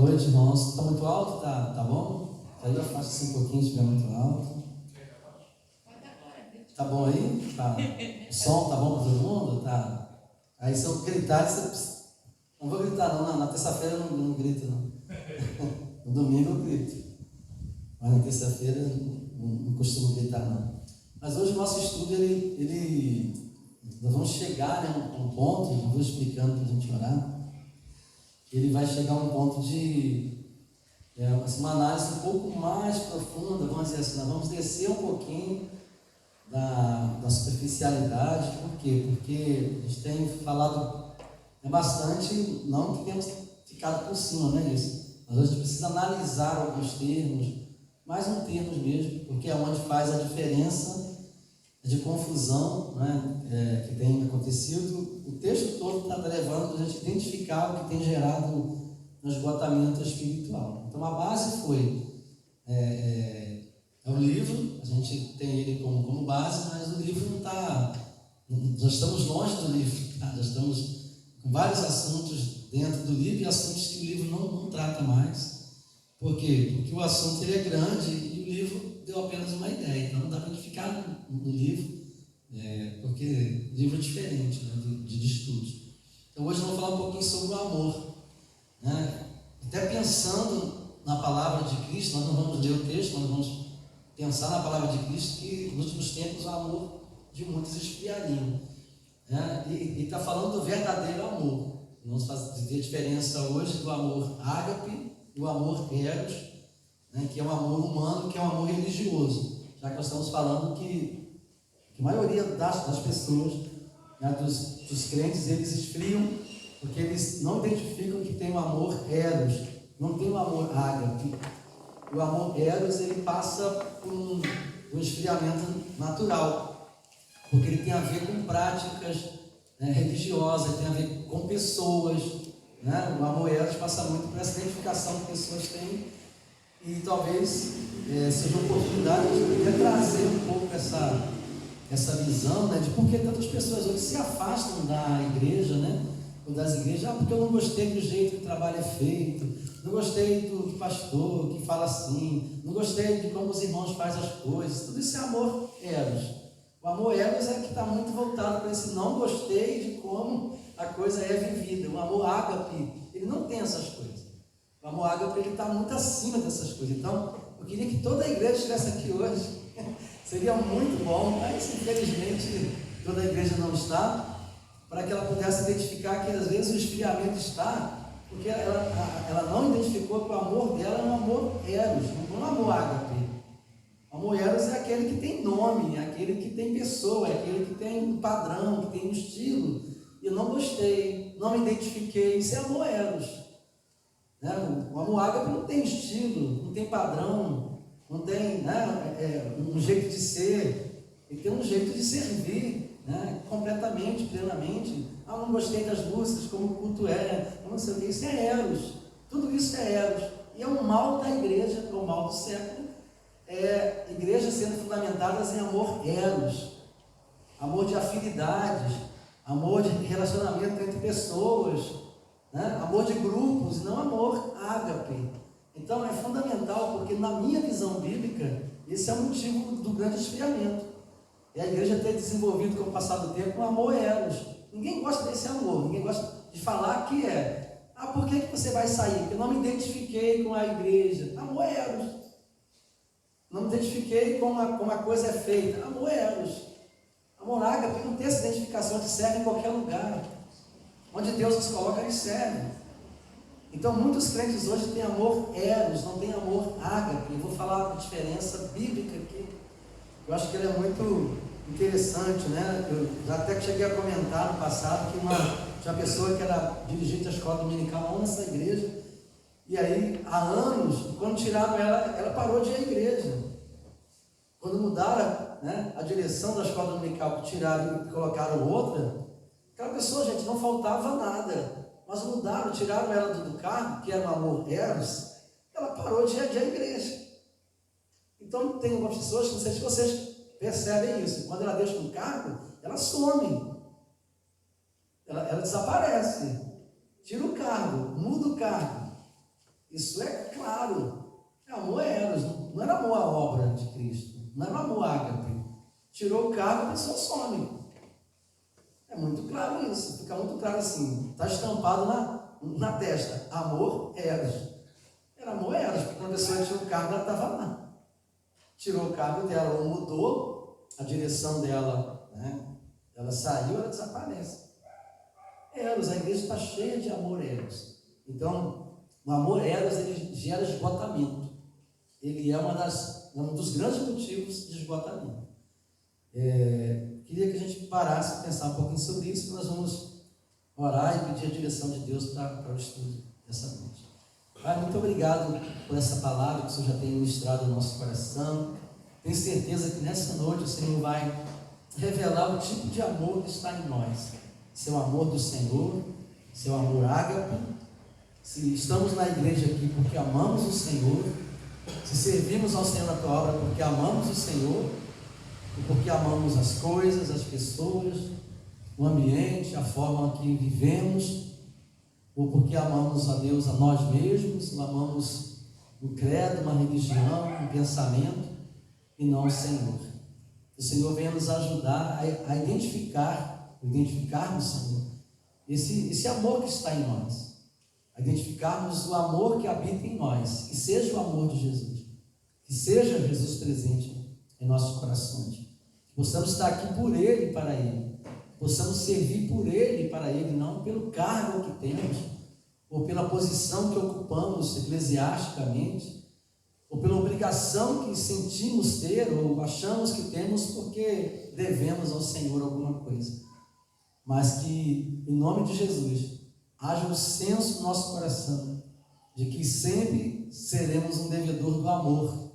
noite, irmãos. Está muito alto? Tá bom? Aí eu faço assim um pouquinho se estiver muito alto. Tá bom aí? Tá. O som tá bom para todo mundo? Tá. Aí se eu gritar, você... Não vou gritar não, na terça-feira eu não grito não. No domingo eu grito. Mas na terça-feira não costumo gritar não. Mas hoje o nosso estudo, nós vamos chegar a um ponto, eu vou explicando para a gente orar. Ele vai chegar a um ponto de uma análise um pouco mais profunda, vamos dizer assim, nós vamos descer um pouquinho da superficialidade. Por quê? Porque a gente tem falado bastante, não que temos ficado por cima, não é isso? Mas a gente precisa analisar alguns termos, mais um termos mesmo, porque é onde faz a diferença de confusão, né, que tem acontecido. O texto todo está levando a gente identificar o que tem gerado um esgotamento espiritual. Então a base foi o livro, a gente tem ele como base, mas o livro não está, já estamos longe do livro, tá? Já estamos com vários assuntos dentro do livro e assuntos que o livro não trata mais. Por quê? Porque o assunto ele é grande e o livro deu apenas uma ideia, então não dá para ficar no livro, porque o livro é diferente, né, de estudos. Então hoje nós vamos falar um pouquinho sobre o amor, né? Até pensando na palavra de Cristo, nós não vamos ler o texto, nós vamos pensar na palavra de Cristo, que nos últimos tempos o amor de muitos esfriaria, né? E está falando do verdadeiro amor. Vamos fazer a diferença hoje do amor ágape e o amor eros, né, que é um amor humano, que é um amor religioso, já que nós estamos falando que a maioria das pessoas, né, dos crentes, eles esfriam porque eles não identificam que tem o amor eros, não tem o amor ágape. O amor eros ele passa por um esfriamento natural, porque ele tem a ver com práticas religiosas, tem a ver com pessoas, né? O amor eros passa muito por essa identificação que pessoas têm, e talvez seja uma oportunidade de trazer um pouco essa visão, né, de por que tantas pessoas hoje se afastam da igreja, né, ou das igrejas. Porque eu não gostei do jeito que o trabalho é feito, não gostei do pastor que fala assim, não gostei de como os irmãos fazem as coisas. Tudo isso é amor eros. O amor eros é que está muito voltado para esse não gostei de como a coisa é vivida. O amor ágape, ele não tem essas coisas. O amor ágape, ele está muito acima dessas coisas. Então, eu queria que toda a igreja estivesse aqui hoje. Seria muito bom, mas infelizmente toda a igreja não está, para que ela pudesse identificar que às vezes o esfriamento está, porque ela não identificou que o amor dela é um amor eros, não é um amor ágape. O amor eros é aquele que tem nome, é aquele que tem pessoa, é aquele que tem um padrão, que tem um estilo. E eu não gostei, não me identifiquei, isso é amor eros, né? O amor ágape não tem estilo, não tem padrão, não tem, né, um jeito de ser, ele tem um jeito de servir, né, completamente, plenamente. Não gostei das músicas, como o culto não sei o que, isso é eros, tudo isso é eros, e é o mal da igreja, é o mal do século, igrejas sendo fundamentadas em amor eros, amor de afinidades, amor de relacionamento entre pessoas, né, amor de grupos, não amor ágape. Então é fundamental, porque na minha visão bíblica, esse é o motivo do grande esfriamento. E a igreja tem desenvolvido com o passar do tempo um amor eros. Ninguém gosta desse amor, ninguém gosta de falar que por que você vai sair? Porque eu não me identifiquei com a igreja. Amor eros. Não me identifiquei com como a coisa é feita. Amor eros. Amor ágape não tem essa identificação, que serve em qualquer lugar. Onde Deus nos coloca, Ele serve. Então muitos crentes hoje têm amor eros, não tem amor ágape. Eu vou falar a diferença bíblica aqui. Eu acho que ela é muito interessante, né? Eu já até cheguei a comentar no passado que tinha uma pessoa que era dirigente da escola dominical nessa igreja, e aí há anos, quando tiraram ela parou de ir à igreja. Quando mudaram, né, a direção da escola dominical, que tiraram e colocaram outra, aquela pessoa, gente, não faltava nada. Mas mudaram, tiraram ela do cargo, que era um amor eros, ela parou de ir à igreja. Então tem algumas pessoas, não sei se vocês percebem isso, quando ela deixa um cargo, ela some, ela desaparece, tira o cargo, muda o cargo. Isso é claro. Amor é eros, não era amor à obra de Cristo, não era amor ágape. Tirou o cargo, a pessoa some. É muito claro isso, fica muito claro assim, está estampado na testa. Amor eros. Era amor eros, porque quando a pessoa tirou o cargo, ela estava lá. Tirou o cargo dela, ou mudou a direção dela, né? Ela saiu, ela desaparece. Eros, a igreja está cheia de amor eros. Então, o amor eros, ele gera esgotamento. Ele é um dos grandes motivos de esgotamento. Queria que a gente parasse e pensar um pouquinho sobre isso, e nós vamos orar e pedir a direção de Deus para o estudo dessa noite. Pai, muito obrigado por essa palavra que o Senhor já tem ministrado no nosso coração. Tenho certeza que nessa noite o Senhor vai revelar o tipo de amor que está em nós. Seu amor do Senhor, seu amor ágape. Se estamos na igreja aqui porque amamos o Senhor, se servimos ao Senhor na tua obra porque amamos o Senhor, ou porque amamos as coisas, as pessoas, o ambiente, a forma que vivemos, ou porque amamos a Deus a nós mesmos, ou amamos um credo, uma religião, um pensamento, e não o Senhor. O Senhor venha nos ajudar a identificarmos, Senhor, esse amor que está em nós, a identificarmos o amor que habita em nós, que seja o amor de Jesus, que seja Jesus presente em nossos corações, que possamos estar aqui por Ele e para Ele, possamos servir por Ele e para Ele, não pelo cargo que temos, ou pela posição que ocupamos eclesiasticamente, ou pela obrigação que sentimos ter, ou achamos que temos porque devemos ao Senhor alguma coisa, mas que, em nome de Jesus, haja um senso no nosso coração, de que sempre seremos um devedor do amor,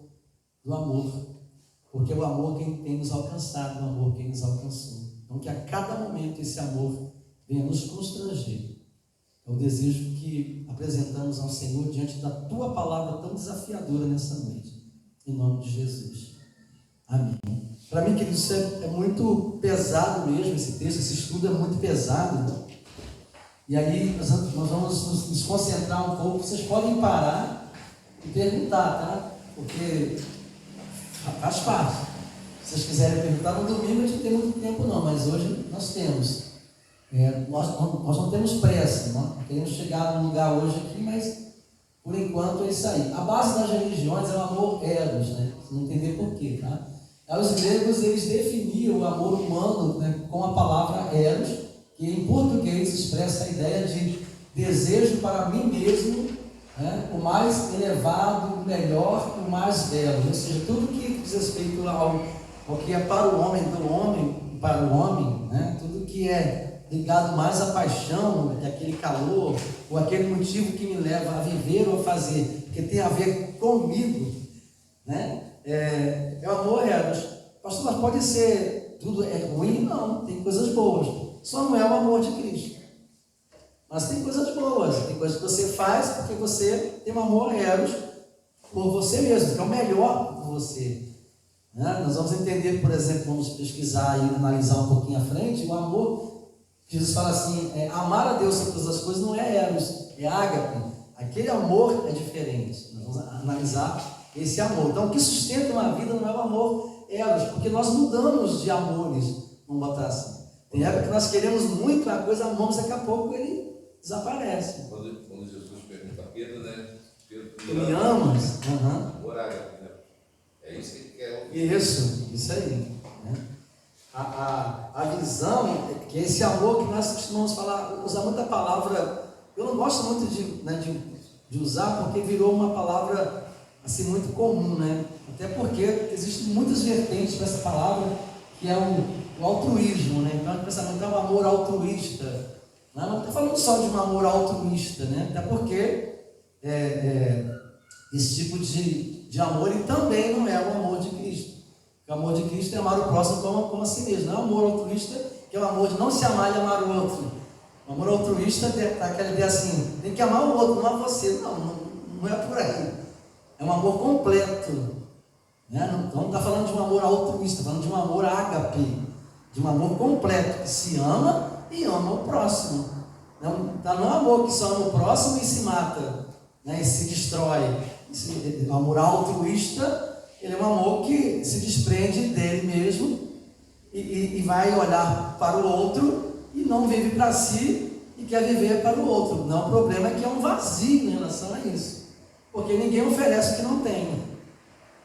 porque é o amor quem tem nos alcançado, o amor quem nos alcançou. Então, que a cada momento esse amor venha nos constranger. É o desejo que apresentamos ao Senhor diante da Tua palavra tão desafiadora nessa noite. Em nome de Jesus. Amém. Para mim, querido, isso é muito pesado mesmo, esse texto, esse estudo é muito pesado. E aí, nós vamos nos concentrar um pouco. Vocês podem parar e perguntar, tá? Porque faz parte. Se vocês quiserem perguntar, no domingo a gente não tem muito tempo não, mas hoje nós temos. Nós não temos pressa, não queremos chegar num lugar hoje aqui, mas por enquanto é isso aí. A base das religiões é o amor eros, né? Você não entender por quê, tá? Os gregos, eles definiam o amor humano, né, com a palavra eros, que em português expressa a ideia de desejo para mim mesmo, né, o mais elevado, o melhor, o mais belo. Ou seja, tudo que diz respeito ao que é para o homem, do homem para o homem, né, tudo que é ligado mais à paixão, aquele calor, ou aquele motivo que me leva a viver ou a fazer, que tem a ver comigo, né? É o amor eros. Pastor, mas pode ser tudo ruim? Não, tem coisas boas. Só não é o amor de Cristo. Mas tem coisas boas, tem coisas que você faz porque você tem um amor eros por você mesmo, que é o melhor por você. Né? Nós vamos entender, por exemplo, vamos pesquisar e analisar um pouquinho à frente, o amor. Jesus fala assim, amar a Deus sobre todas as coisas não é eros, é ágape. Aquele amor é diferente. Nós vamos analisar esse amor. Então, o que sustenta uma vida não é o amor eros, porque nós mudamos de amores, vamos botar assim. Tem época que nós queremos muito uma coisa, amamos, daqui a pouco ele desaparece. Quando Jesus pergunta a Pedro, né? Tu me amas? Amor ágape, né? É isso que ele quer ouvir. Isso aí. Né? A visão é que esse amor que nós costumamos falar, usar muita palavra, eu não gosto muito de usar porque virou uma palavra assim muito comum, né? Até porque existem muitas vertentes para essa palavra, que é o altruísmo, né? Então a gente pensa muito, é um amor altruísta. Não estou falando só de um amor altruísta, né? Até porque esse tipo de amor ele também não é o amor de Cristo. O amor de Cristo é amar o próximo como a si mesmo. Não é o amor altruísta, que é o amor de não se amar e amar o outro. O amor altruísta está aquela ideia assim, tem que amar o outro, não a você. Não é por aí. É um amor completo. Né? Não está falando de um amor altruísta, está falando de um amor ágape, de um amor completo, que se ama e ama o próximo. Não é um amor que só ama o próximo e se mata. né, e se destrói. O amor altruísta, ele é um amor que se desprende dele mesmo e vai olhar para o outro e não vive para si e quer viver para o outro. Não, o problema é que é um vazio em relação a isso, porque ninguém oferece o que não tem,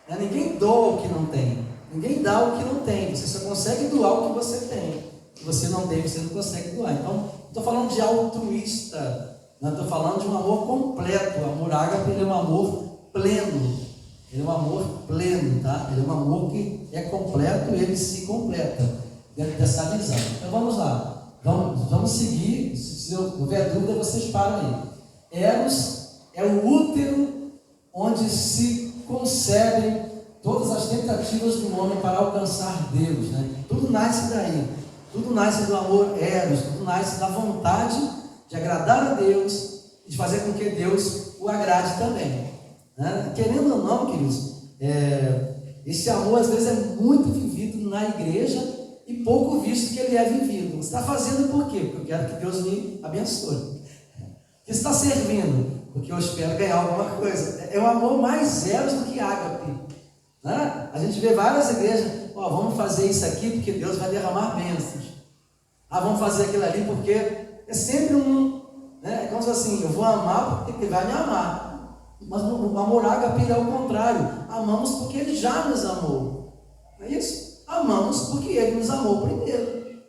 né? Ninguém doa o que não tem, ninguém dá o que não tem. Você só consegue doar o que você tem. O que você não tem, você não consegue doar. Então, não estou falando de altruísta, não estou falando de um amor completo. O amor ágape, ele é um amor pleno. Ele é um amor pleno, tá? Ele é um amor que é completo, ele se completa dentro dessa visão. Então vamos lá, vamos seguir. Se houver dúvida, vocês param aí. Eros é o útero onde se concebem todas as tentativas do homem para alcançar Deus, né? Tudo nasce daí, tudo nasce do amor Eros, tudo nasce da vontade de agradar a Deus e de fazer com que Deus o agrade também. Querendo ou não, queridos, esse amor às vezes é muito vivido na igreja e pouco visto que ele é vivido. Você está fazendo por quê? Porque eu quero que Deus me abençoe. Você está servindo porque eu espero ganhar alguma coisa. É um amor mais Eros do que ágape, né? A gente vê várias igrejas, vamos fazer isso aqui porque Deus vai derramar bênçãos. Vamos fazer aquilo ali porque é sempre né? É como se assim, eu vou amar porque Ele vai me amar. Mas o amor ágape é o contrário. Amamos porque Ele já nos amou. Não é isso? Amamos porque Ele nos amou primeiro.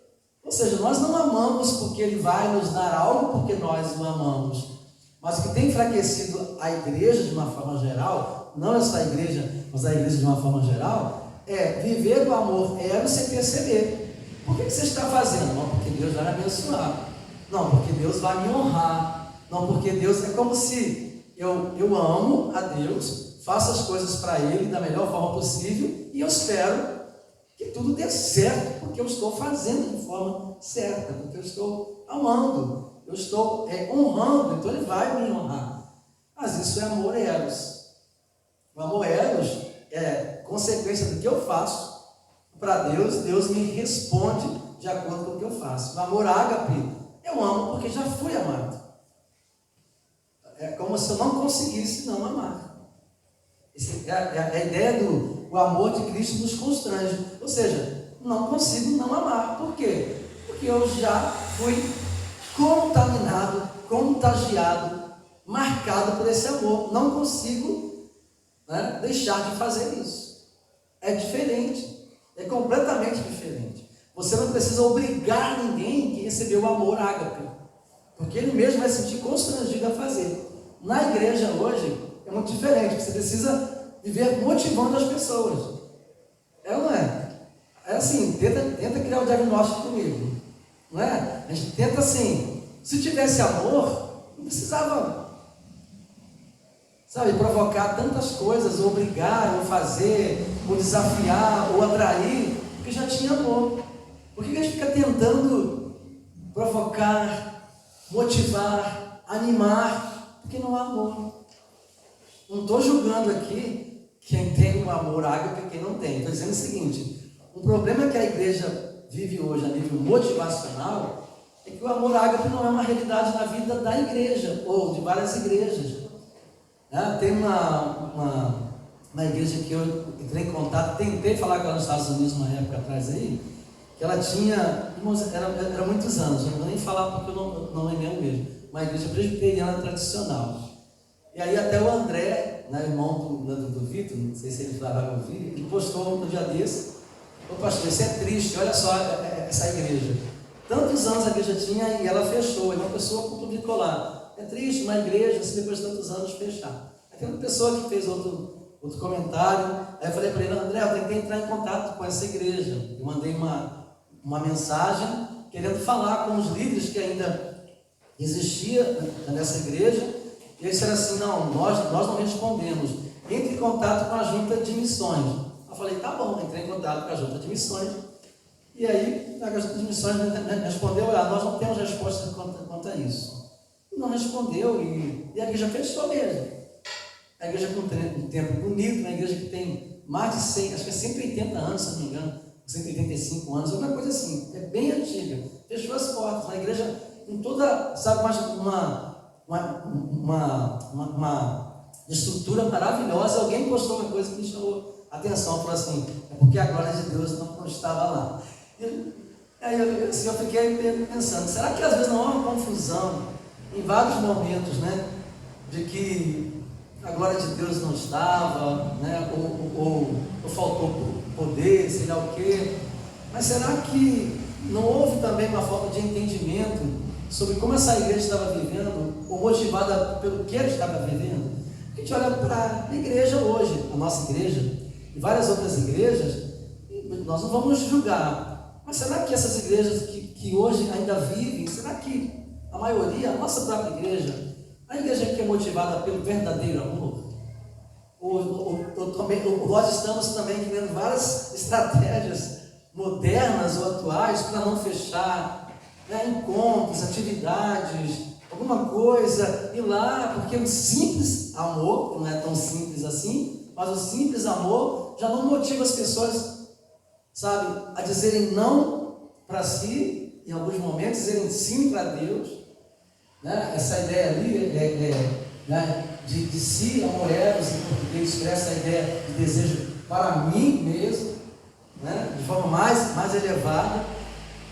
Ou seja, nós não amamos porque Ele vai nos dar algo porque nós o amamos. Mas o que tem enfraquecido a igreja de uma forma geral, não essa igreja, mas a igreja de uma forma geral, é viver o amor Eros sem perceber. Por que você está fazendo? Não, porque Deus vai me abençoar. Não, porque Deus vai me honrar. Não, porque Deus é como se eu amo a Deus, faço as coisas para Ele da melhor forma possível e eu espero que tudo dê certo, porque eu estou fazendo de forma certa, porque eu estou amando, eu estou honrando, então Ele vai me honrar. Mas isso é amor Eros. O amor Eros é consequência do que eu faço para Deus, Deus me responde de acordo com o que eu faço. O amor ágape, eu amo porque já fui amado. É como se eu não conseguisse não amar. A ideia do amor de Cristo nos constrange. Ou seja, não consigo não amar. Por quê? Porque eu já fui contaminado, contagiado, marcado por esse amor. Não consigo, né, deixar de fazer isso. É diferente. É completamente diferente. Você não precisa obrigar ninguém que recebeu o amor ágape, porque ele mesmo vai se sentir constrangido a fazer. Na igreja hoje é muito diferente. Você precisa viver motivando as pessoas. É ou não é? É assim, tenta criar o diagnóstico comigo. Não é? A gente tenta assim, se tivesse amor, não precisava, sabe, provocar tantas coisas, ou obrigar, ou fazer, ou desafiar, ou atrair, porque já tinha amor. Por que a gente fica tentando provocar, motivar, animar? Porque não há amor. Não estou julgando aqui quem tem um amor ágape e quem não tem. Estou dizendo o seguinte: o problema que a igreja vive hoje a nível motivacional é que o amor ágape não é uma realidade na vida da igreja ou de várias igrejas. Tem uma igreja que eu entrei em contato, tentei falar com ela nos Estados Unidos uma época atrás aí, que ela tinha, era muitos anos, eu não vou nem falar porque eu não é meu mesmo, uma igreja presbiteriana tradicional. E aí até o André, né, irmão do Vitor, não sei se ele vai ouvir, ele postou um dia desse: ô pastor, isso é triste, olha só essa igreja. Tantos anos a igreja tinha e ela fechou, e uma pessoa publicou lá: é triste uma igreja se depois de tantos anos fechar. Aí tem uma pessoa que fez outro comentário, aí eu falei para ele: André, eu tentei entrar em contato com essa igreja, eu mandei uma mensagem querendo falar com os líderes que ainda existia nessa igreja, e eles disseram assim: não, nós não respondemos, entre em contato com a junta de missões. Eu falei: tá bom, entrei em contato com a junta de missões, e aí a junta de missões respondeu: nós não temos resposta quanto a isso. E não respondeu, e a igreja fechou mesmo. A igreja com um templo bonito, uma igreja que tem mais de 100, acho que é 180 anos, se não me engano, 185 anos, alguma coisa assim, é bem antiga, fechou as portas. Uma igreja com toda, sabe, uma estrutura maravilhosa. Alguém postou uma coisa que me chamou a atenção, falou assim: é porque a glória de Deus não estava lá. Aí eu fiquei pensando, será que às vezes não há uma confusão em vários momentos, né, de que a glória de Deus não estava, né, ou faltou poder, sei lá o quê? Mas será que não houve também uma falta de entendimento sobre como essa igreja estava vivendo, ou motivada pelo que ela estava vivendo? A gente olha para a igreja hoje, a nossa igreja, e várias outras igrejas, nós não vamos julgar, mas será que essas igrejas que hoje ainda vivem, será que a maioria, a nossa própria igreja, a igreja que é motivada pelo verdadeiro amor? Ou nós estamos também criando várias estratégias modernas ou atuais para não fechar, né, encontros, atividades, alguma coisa, ir lá, porque o simples amor, que não é tão simples assim, mas o simples amor já não motiva as pessoas, sabe, a dizerem não para si, em alguns momentos, dizerem sim para Deus, né? Essa ideia ali né, de si, amoreros, em português, expressa a ideia de desejo para mim mesmo, né? De forma mais elevada,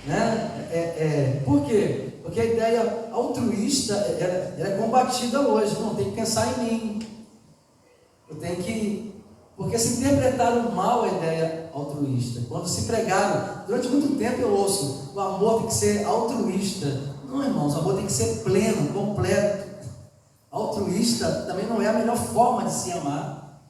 né? Por quê? Porque a ideia altruísta ela é combatida hoje. Não, tem que pensar em mim. Eu tenho que... Porque se interpretaram mal a ideia altruísta. Quando se pregaram, durante muito tempo eu ouço, o amor tem que ser altruísta. Não, irmãos, o amor tem que ser pleno, completo. Altruísta também não é a melhor forma de se amar.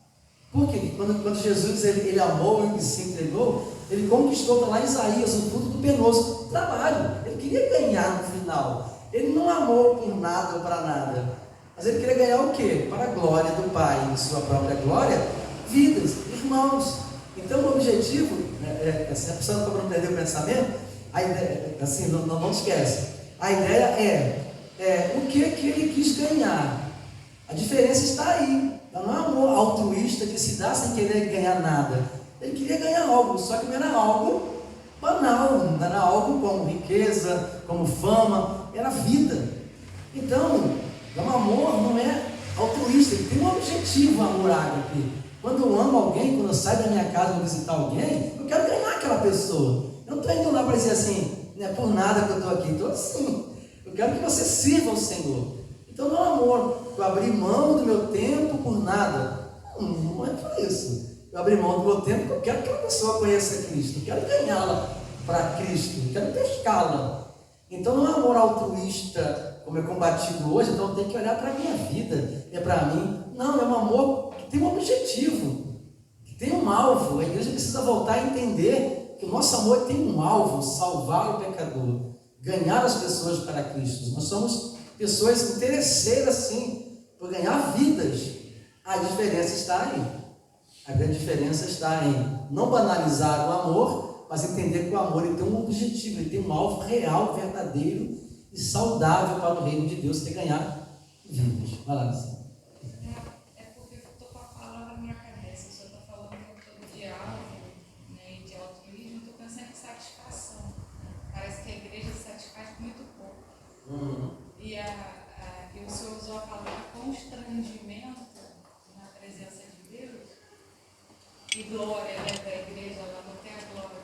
Por quê? Quando Jesus ele amou e se entregou, ele conquistou, está lá em Isaías, o fruto do penoso trabalho. Ele queria ganhar no final. Ele não amou por nada ou para nada, mas ele queria ganhar o quê? Para a glória do Pai, em sua própria glória, vidas, irmãos. Então o objetivo, se a pessoa não perder o pensamento, a ideia, assim, não esquece. A ideia é o que ele quis ganhar. A diferença está aí. Não é amor altruísta de se dar sem querer ganhar nada. Ele queria ganhar algo, só que não era algo banal, não era algo como riqueza, como fama, era vida. Então, o amor não é altruísta, ele tem um objetivo, o amor ágape. Quando eu amo alguém, quando eu saio da minha casa para visitar alguém, eu quero ganhar aquela pessoa. Eu não estou indo lá para dizer assim, não é por nada que eu estou aqui, estou assim. Eu quero que você sirva ao Senhor. Então não é amor, eu abri mão do meu tempo por nada. Não é por isso. Eu abri mão do meu tempo porque eu quero que aquela pessoa conheça Cristo, eu quero ganhá-la para Cristo, eu quero pescá-la. Então não é amor altruísta, como é combatido hoje, então eu tenho que olhar para a minha vida, é para mim. Não, é um amor que tem um objetivo, que tem um alvo. A igreja precisa voltar a entender que o nosso amor tem um alvo: salvar o pecador, ganhar as pessoas para Cristo. Nós somos pessoas interesseiras, sim, por ganhar vidas. A diferença está aí. A grande diferença está em não banalizar o amor, mas entender que o amor ele tem um objetivo, ele tem um alvo real, verdadeiro e saudável para o reino de Deus, que é ganhar vidas. Vai lá, Luciana. É porque eu estou com a palavra na minha cabeça. O senhor está falando de algo, né, de altruísmo, estou pensando em satisfação. Parece que a igreja se satisfaz muito pouco. E o senhor usou a palavra constrangimento na presença de Deus. E glória, né, da igreja, ela não tem a glória.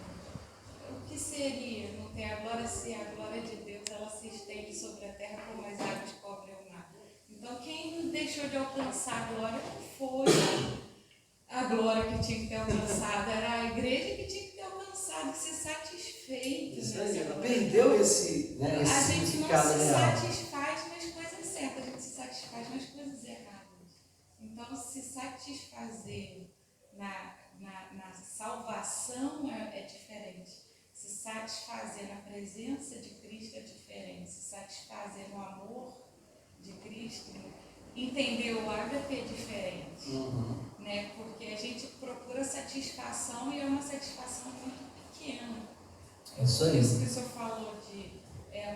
O que seria não ter a glória se a glória de Deus ela se estende sobre a terra como as águas cobrem o mar? Então quem deixou de alcançar a glória não foi a glória que tinha que ter alcançado, era a igreja que tinha que ter alcançado, que ser satisfeito. Isso aí, ela perdeu esse a gente não se real. satisfaz nas coisas certas, a gente se satisfaz nas coisas erradas. Então se satisfazer na salvação é diferente. Se satisfazer na presença de Cristo é diferente. Se satisfazer no amor de Cristo, entender o ágape é diferente. Né? Porque a gente procura satisfação e é uma satisfação muito pequena. Isso aí. Isso que o senhor falou de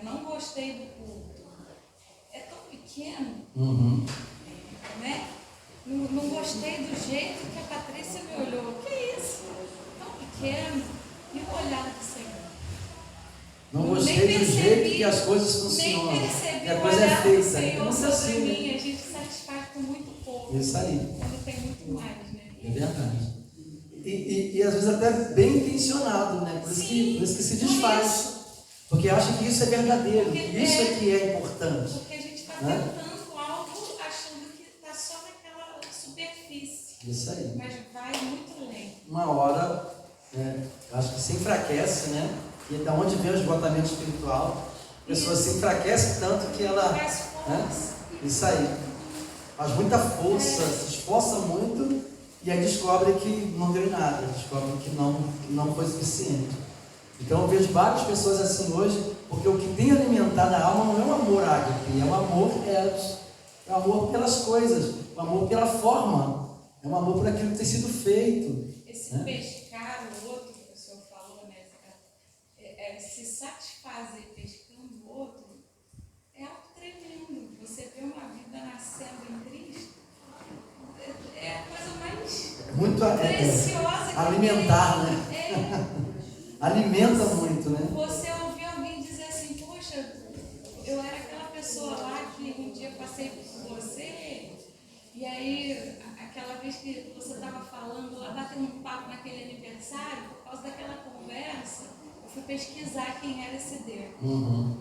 não gostei do culto. É tão pequeno, né? Não gostei do jeito que a Patrícia me olhou. Que isso? Tão pequeno. E o olhar do Senhor. Não gostei do jeito que as coisas funcionam. Nem percebi e a coisa é feita. Senhor Não sobre assim, mim, né? a gente satisfaz com muito pouco. Isso aí. Quando tem muito mais, né? É verdade. E às vezes até bem intencionado, né? Por isso que se desfaz. Porque acha que isso é verdadeiro, que isso é que é importante. Porque a gente está né? tentando algo achando que está só naquela superfície. Isso aí. Mas vai muito além. Uma hora, acho que se enfraquece, né? E é da onde vem o esgotamento espiritual. A pessoa se enfraquece tanto que ela. Faz força. Isso aí. Faz muita força, se esforça muito e aí descobre que não deu em nada, descobre que não foi suficiente. Então eu vejo várias pessoas assim hoje, porque o que tem alimentado a alma não é o amor ágape, é o amor eros, é o amor pelas coisas, o amor pela forma, é o amor por aquilo que tem sido feito. Esse pescar o outro que o senhor falou, né? Se satisfazer pescando o outro é algo tremendo. Você vê uma vida nascendo em Cristo, é a coisa mais Muito preciosa que alimentar, tem. né? Alimenta muito, né? Você ouvir alguém dizer assim, poxa, eu era aquela pessoa lá que um dia passei por você, e aí aquela vez que você estava falando lá, batendo um papo naquele aniversário, por causa daquela conversa, eu fui pesquisar quem era esse Deus. Uhum.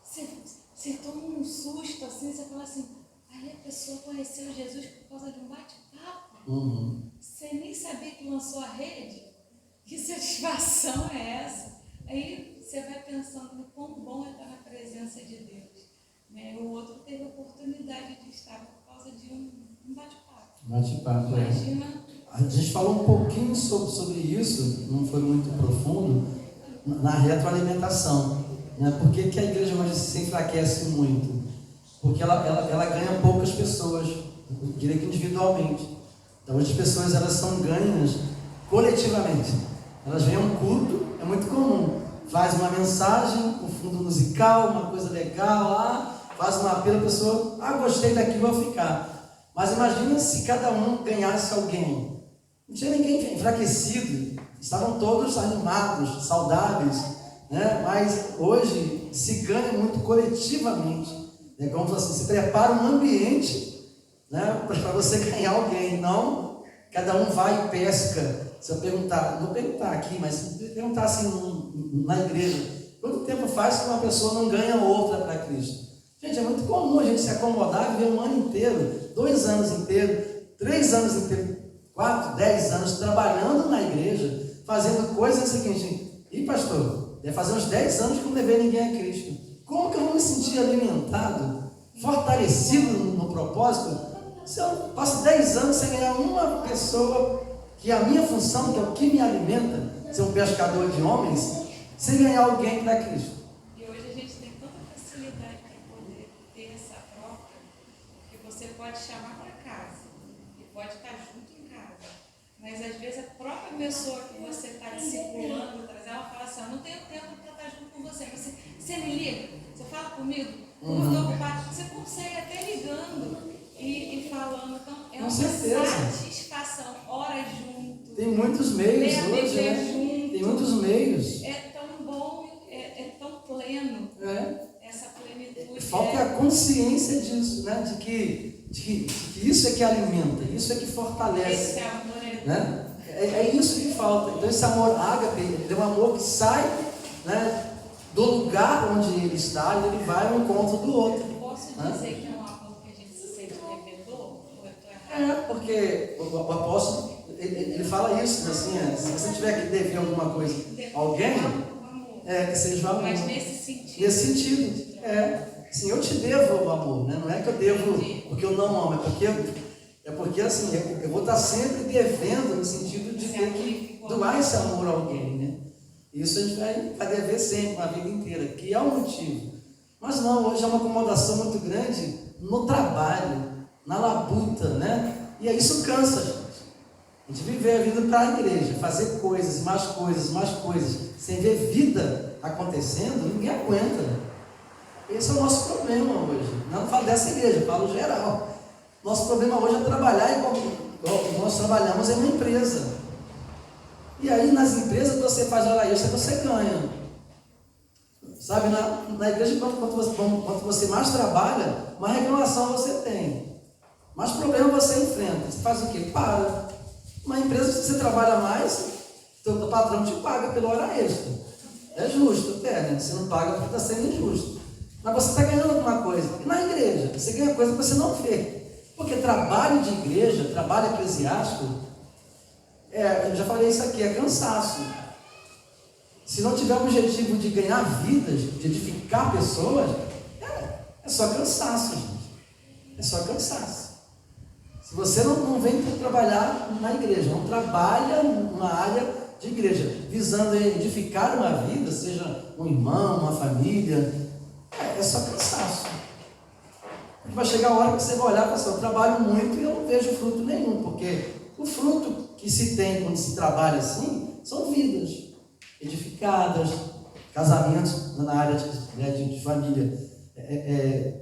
Você toma um susto assim, você fala assim, aí a pessoa conheceu Jesus por causa de um bate-papo. Uhum. Você nem sabia que lançou a rede. Que satisfação é essa? Aí você vai pensando no quão bom é estar na presença de Deus. Né? O outro teve a oportunidade de estar por causa de um bate-papo. Bate-papo, Imagina. A gente falou um pouquinho sobre isso, não foi muito profundo, na retroalimentação. Né? Por que a igreja hoje se enfraquece muito? Porque ela ganha poucas pessoas, eu diria que individualmente. Então as pessoas elas são ganhas coletivamente. Elas vêm a um culto, é muito comum. Faz uma mensagem, um fundo musical, uma coisa legal lá, faz um apelo, a pessoa, gostei daqui, vou ficar. Mas imagina se cada um ganhasse alguém. Não tinha ninguém enfraquecido, estavam todos animados, saudáveis, né? Mas hoje se ganha muito coletivamente. É como assim, se prepara um ambiente, né, para você ganhar alguém, não cada um vai e pesca. Se eu perguntar, não vou perguntar aqui, mas se eu perguntar assim na igreja, quanto tempo faz que uma pessoa não ganha outra para Cristo? Gente, é muito comum a gente se acomodar e viver um ano inteiro, 2 anos inteiros, 3 anos inteiros, 4, 10 anos trabalhando na igreja, fazendo coisas seguinte, e pastor, deve fazer uns 10 anos que não levei ninguém a Cristo. Como que eu vou me sentir alimentado, fortalecido no propósito, se eu passo 10 anos sem ganhar uma pessoa, que a minha função, que é o que me alimenta, ser um pescador de homens, sem ganhar alguém para Cristo? E hoje a gente tem tanta facilidade para poder ter essa troca, que você pode chamar para casa, e pode estar junto em casa, mas às vezes a própria pessoa que você está discipulando, ela fala assim, eu não tenho tempo para estar junto com você, mas você me liga, você fala comigo, eu estou ocupado, você consegue até ligando e falando, então é uma satisfação, hora junto. Tem muitos meios hoje, né? Junto. Tem muitos meios. É tão bom, é tão pleno, essa plenitude. Falta a consciência disso, né? De que isso é que alimenta, isso é que fortalece. Esse amor né? É isso que falta. Então esse amor ágape, ele é um amor que sai, né, do lugar onde ele está e ele vai ao encontro do outro. Posso dizer que é um amor que a gente se sente devedor? Ou eu estou errado? Porque o apóstolo, ele fala isso, né, assim, se você tiver que dever alguma coisa a alguém, que seja o amor. Mas nesse sentido. Nesse sentido, assim, eu te devo o amor, né? Não é que eu devo porque eu não amo, é porque assim, eu vou estar sempre devendo no sentido de ter que doar esse amor a alguém, né? Isso a gente vai dever sempre, a vida inteira, que é o motivo. Mas não, hoje é uma acomodação muito grande no trabalho, na labuta, né? E aí isso cansa, gente. A gente viver a vida para a igreja, fazer coisas, mais coisas, sem ver vida acontecendo, ninguém aguenta. Esse é o nosso problema hoje. Não falo dessa igreja, falo geral. Nosso problema hoje é trabalhar igual nós trabalhamos em uma empresa. E aí nas empresas você faz hora extra, você ganha. Sabe, na igreja, quanto você mais trabalha, mais reclamação você tem. Mais problema você enfrenta. Você faz o quê? Para. Uma empresa, se você trabalha mais, o patrão te paga pela hora extra. É justo até, né? Você não paga porque está sendo injusto. Mas você está ganhando alguma coisa. E na igreja, você ganha coisa que você não vê. Porque trabalho de igreja, trabalho eclesiástico, eu já falei isso aqui, é cansaço. Se não tiver o objetivo de ganhar vidas, de edificar pessoas, é só cansaço, gente. É só cansaço. Se você não vem para trabalhar na igreja, não trabalha numa área de igreja, visando edificar uma vida, seja um irmão, uma família, é só cansaço. Vai chegar a hora que você vai olhar para o eu trabalho muito e eu não vejo fruto nenhum, porque o fruto que se tem quando se trabalha assim, são vidas edificadas, casamentos na área de família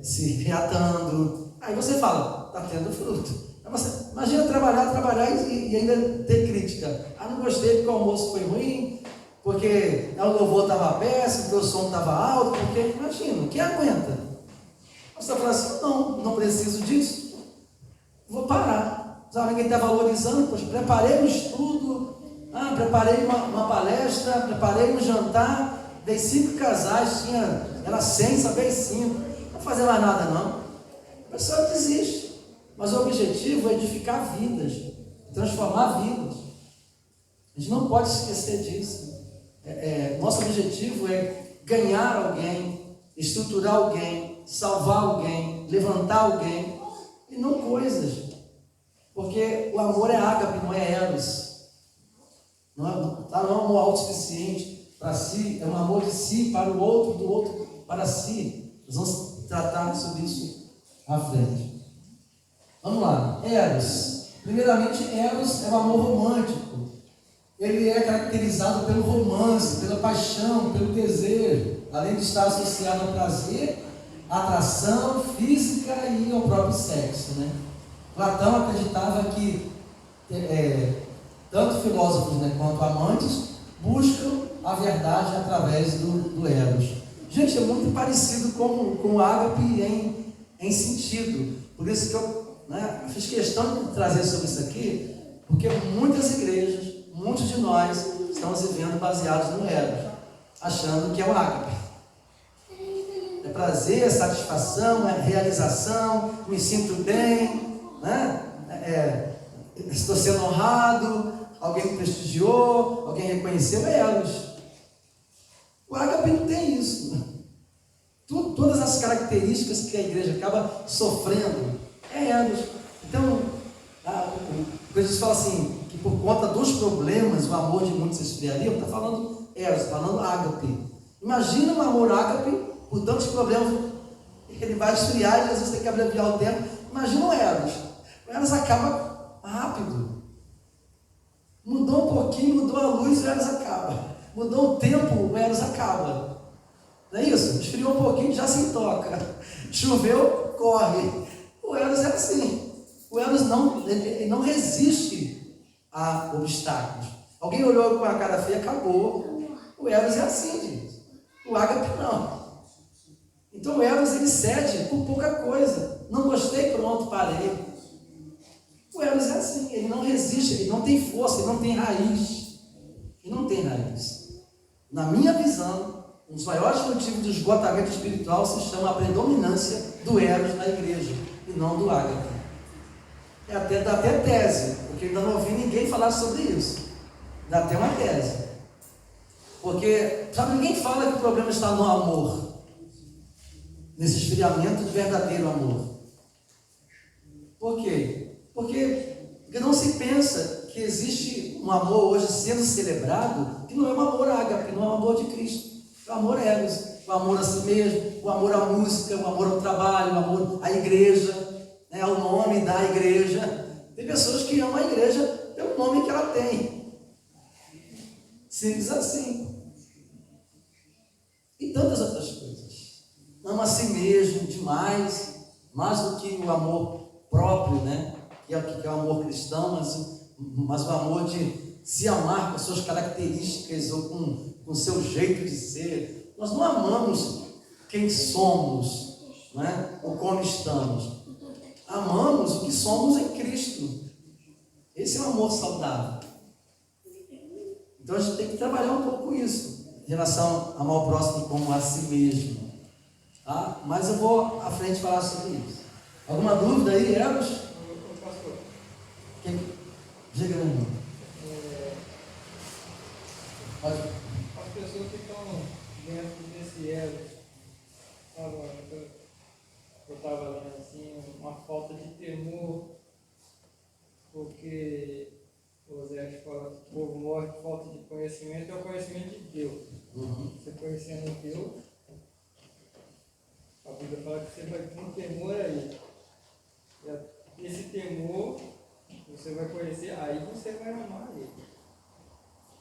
se reatando. Aí você fala, está tendo fruto. Você, imagina trabalhar e ainda ter crítica. Não gostei porque o almoço foi ruim, porque o louvor estava péssimo, porque o som estava alto, porque, imagina, quem aguenta? Você fala assim, não preciso disso, vou parar. Sabe, ninguém está valorizando, poxa, preparei um estudo, preparei uma palestra, preparei um jantar, dei 5 casais, era 100, só veio 5, não vou fazer mais nada não. A pessoa desiste. Mas o objetivo é edificar vidas, transformar vidas. A gente não pode esquecer disso. Nosso objetivo é ganhar alguém, estruturar alguém, salvar alguém, levantar alguém, e não coisas. Porque o amor é ágape, não é eros. Não é um amor autossuficiente para si, é um amor de si para o outro, do outro para si. Nós vamos tratar sobre isso à frente. Vamos lá, Eros. Primeiramente, Eros é o amor romântico. Ele é caracterizado pelo romance, pela paixão, pelo desejo, além de estar associado ao prazer, à atração física e ao próprio sexo, né? Platão acreditava que tanto filósofos, né, quanto amantes buscam a verdade através do Eros. Gente, é muito parecido com o ágape em sentido. Por isso que eu fiz questão de trazer sobre isso aqui, porque muitas igrejas, muitos de nós estamos vivendo baseados no Eros, achando que é o ágape. É prazer, satisfação, é realização, me sinto bem, estou sendo honrado, alguém me prestigiou, alguém reconheceu, é Eros. O ágape não tem isso. Todas as características que a igreja acaba sofrendo é Eros. Então, Jesus fala assim, que por conta dos problemas, o amor de muitos esfriaria, está falando Eros, falando ágape. Imagina um amor ágape, por tantos problemas, ele vai esfriar e Jesus tem que abreviar o tempo. Imagina o Eros. O Eros acaba rápido. Mudou um pouquinho, mudou a luz, o Eros acaba. Mudou o tempo, o Eros acaba. Não é isso? Esfriou um pouquinho, já se toca. Choveu, corre. O Eros é assim. O Eros não resiste a obstáculos. Alguém olhou com a cara feia, acabou. O Eros é assim, gente. O ágape não. Então o Eros ele cede por pouca coisa. Não gostei, pronto, parei. O Eros é assim, ele não resiste, ele não tem força, ele não tem raiz. Ele não tem raiz. Na minha visão, um dos maiores motivos do esgotamento espiritual se chama a predominância do Eros na igreja e não do ágape. Dá até tese, porque ainda não ouvi ninguém falar sobre isso. Dá até uma tese. Porque, sabe, ninguém fala que o problema está no amor, nesse esfriamento de verdadeiro amor. Por quê? Porque não se pensa que existe um amor hoje sendo celebrado que não é um amor ágape, não é um amor de Cristo. É o amor Eros, o amor a si mesmo, o amor à música, o amor ao trabalho, o amor à igreja, ao nome da igreja. Tem pessoas que amam a igreja pelo nome que ela tem. Simples assim. E tantas outras coisas. Ama a si mesmo demais, mais do que o amor próprio, que é o amor cristão, mas o amor de se amar com suas características ou com o seu jeito de ser, Nós não amamos quem somos, né? Ou como estamos. Amamos o que somos em Cristo. Esse é o amor saudável. Então a gente tem que trabalhar um pouco isso, em relação a amar o próximo como a si mesmo. Tá? Mas eu vou à frente falar sobre isso. Alguma dúvida aí, Eros? Pastor. Diga, meu irmão. Pode. As pessoas que estão dentro desse elo, eu estava lendo assim, uma falta de temor, porque o Zé fala que o povo morre por falta de conhecimento, é o conhecimento de Deus. Você conhecendo Deus, a Bíblia fala que você vai ter um temor aí. E esse temor, você vai conhecer, aí você vai amar ele.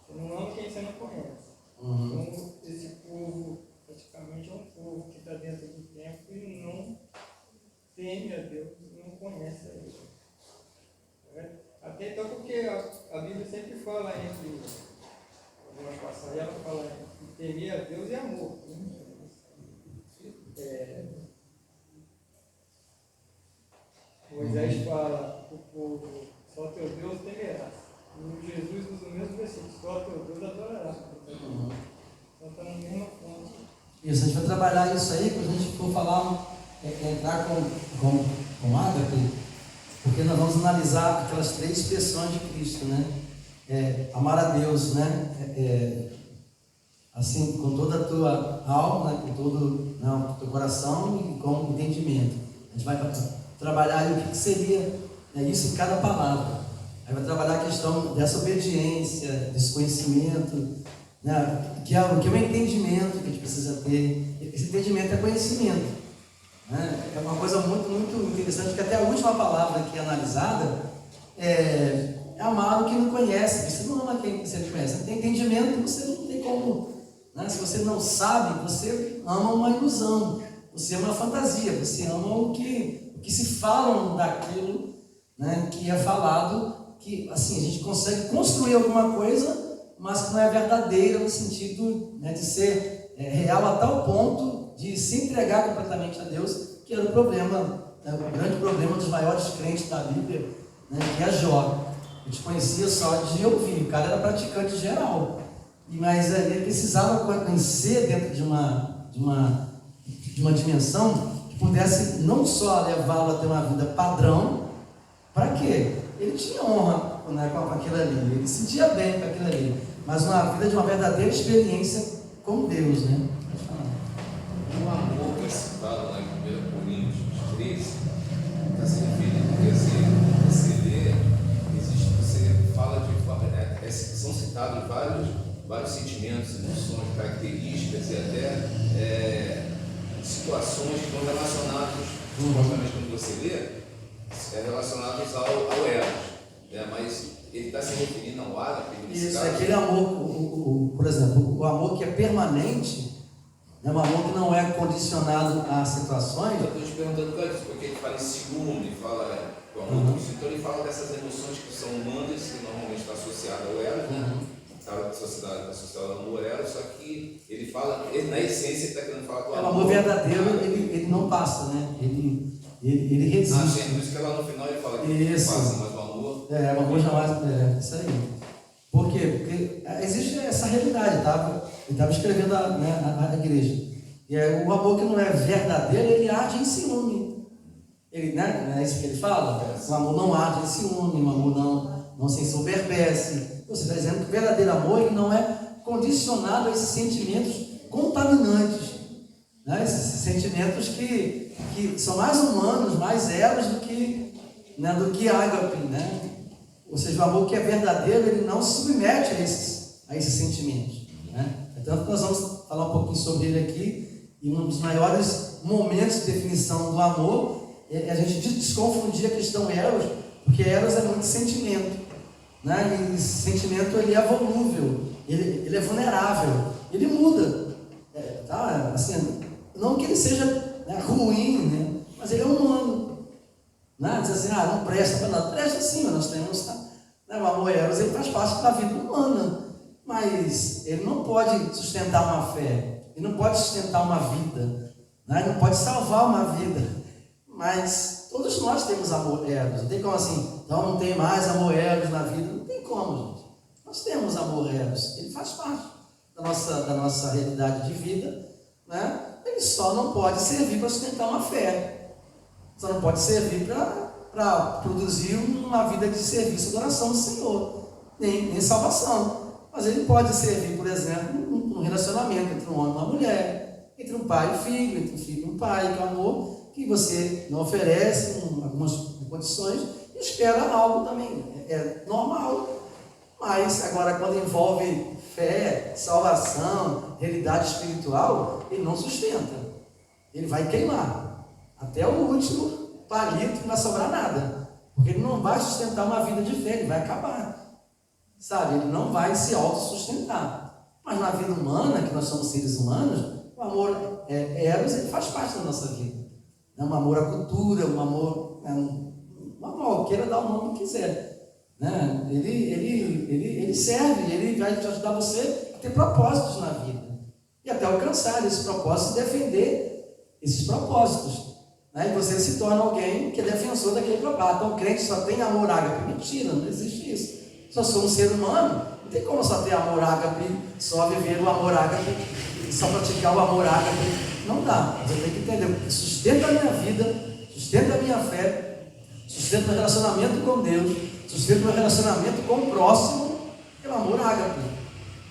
Você não ama quem você não conhece. Então, esse povo, praticamente é um povo que está dentro do templo e não teme a Deus, não conhece a Deus. Até então, porque a Bíblia sempre fala entre algumas passagens, ela fala entre temer a Deus e amor. Moisés fala para o povo, só teu Deus temerás. E Jesus usa o mesmo versículo, só teu Deus adorarás. Então está na mesma fonte. Isso, a gente vai trabalhar isso aí quando a gente for falar, entrar com ágape, porque nós vamos analisar aquelas 3 pessoas de Cristo, né? Amar a Deus, né? Assim, com toda a tua alma, né? Com todo o teu coração e com entendimento. A gente vai trabalhar aí o que seria, né, isso em cada palavra. Aí vai trabalhar a questão dessa obediência, desse conhecimento, né? O que é o entendimento que a gente precisa ter. Esse entendimento é conhecimento, né? É uma coisa muito, muito interessante, que até a última palavra aqui analisada é amar o que não conhece. Você não ama quem você não conhece. Você tem entendimento, você não tem como, né? Se você não sabe, você ama uma ilusão, você ama uma fantasia, você ama o que se falam daquilo, né, que é falado, que assim, a gente consegue construir alguma coisa, mas que não é verdadeira no sentido, né, de ser real a tal ponto de se entregar completamente a Deus, que era o problema, né, o grande problema dos maiores crentes da Bíblia, né, que é Jó. A gente conhecia só de ouvir, o cara era praticante geral, mas ele precisava conhecer dentro de uma dimensão que pudesse não só levá-lo a ter uma vida padrão. Para quê? Ele tinha honra, né, com aquilo ali, ele se sentia bem com aquilo ali, mas uma vida de uma verdadeira experiência com Deus, né? Pode falar. O amor que é citado lá em 1 Coríntios 13 está se referindo, porque assim, você lê, você fala de são citados vários sentimentos, emoções, características e até situações que estão relacionadas, supostamente quando você lê, relacionadas ao Eros, né? Mas ele está se referindo ao ágape. Isso, é aquele amor, por exemplo, o amor que é permanente, né? Um amor que não é condicionado a situações. Eu estou te perguntando porque ele fala em ciúme, fala com amor, então ele fala dessas emoções que são humanas, que normalmente está associada ao Eros, né? Está associado ao amor Eros, só que ele fala, na essência ele está querendo falar com o amor. O amor verdadeiro, ele não passa, né? Ele resiste. Sim, por isso que lá no final ele fala que isso. Passa, mas o amor... O amor jamais... isso aí. Por quê? Porque existe essa realidade, tá? Ele estava escrevendo a igreja. E o amor que não é verdadeiro, ele arde em ciúme. Ele, né? Não é isso que ele fala? O amor não arde em ciúme, o amor não se ensoberbece. Você está dizendo que o verdadeiro amor, ele não é condicionado a esses sentimentos contaminantes, né? Esses sentimentos que são mais humanos, mais eros do que ágape, né? Ou seja, o amor que é verdadeiro, ele não se submete a esses sentimentos, né? Então nós vamos falar um pouquinho sobre ele aqui, e um dos maiores momentos de definição do amor é a gente desconfundir a questão eros, porque eros é muito sentimento, né? E esse sentimento, ele é volúvel, ele é vulnerável, ele muda, tá? Assim, não que ele seja, né, ruim, né? Mas ele é humano, né? Diz assim, não presta para nada, presta sim, mas nós temos, né? O amor eros, ele faz parte da vida humana, mas ele não pode sustentar uma fé, ele não pode sustentar uma vida, né? Ele não pode salvar uma vida, mas todos nós temos amor eros. Não tem como assim, então não tem mais amor eros na vida. Não tem como, gente. Nós temos amor eros, ele faz parte da nossa realidade de vida, né? Ele só não pode servir para sustentar uma fé, só não pode servir para produzir uma vida de serviço e adoração do Senhor, nem salvação. Mas ele pode servir, por exemplo, num relacionamento entre um homem e uma mulher, entre um pai e filho, entre um filho e um pai, que é amor que você não oferece algumas condições e espera algo também. É normal. Mas agora, quando envolve fé, salvação, realidade espiritual, ele não sustenta. Ele vai queimar até o último palito, não vai sobrar nada, porque ele não vai sustentar uma vida de fé, ele vai acabar. Sabe, ele não vai se autossustentar. Mas na vida humana, que nós somos seres humanos, o amor eros, ele faz parte da nossa vida. É um amor à cultura, um amor, queira dar o nome que quiser. Né? Ele serve, ele vai te ajudar você a ter propósitos na vida. E até alcançar esses propósitos e defender esses propósitos. Né? E você se torna alguém que é defensor daquele propósito. Então o crente só tem amor ágape. Mentira, não existe isso. Se eu sou um ser humano, não tem como só ter amor ágape, só viver o amor ágape, só praticar o amor ágape. Não dá. Você tem que entender o que sustenta a minha vida, sustenta a minha fé, sustenta o meu relacionamento com Deus, sustenta o meu relacionamento com o próximo, é o amor ágape.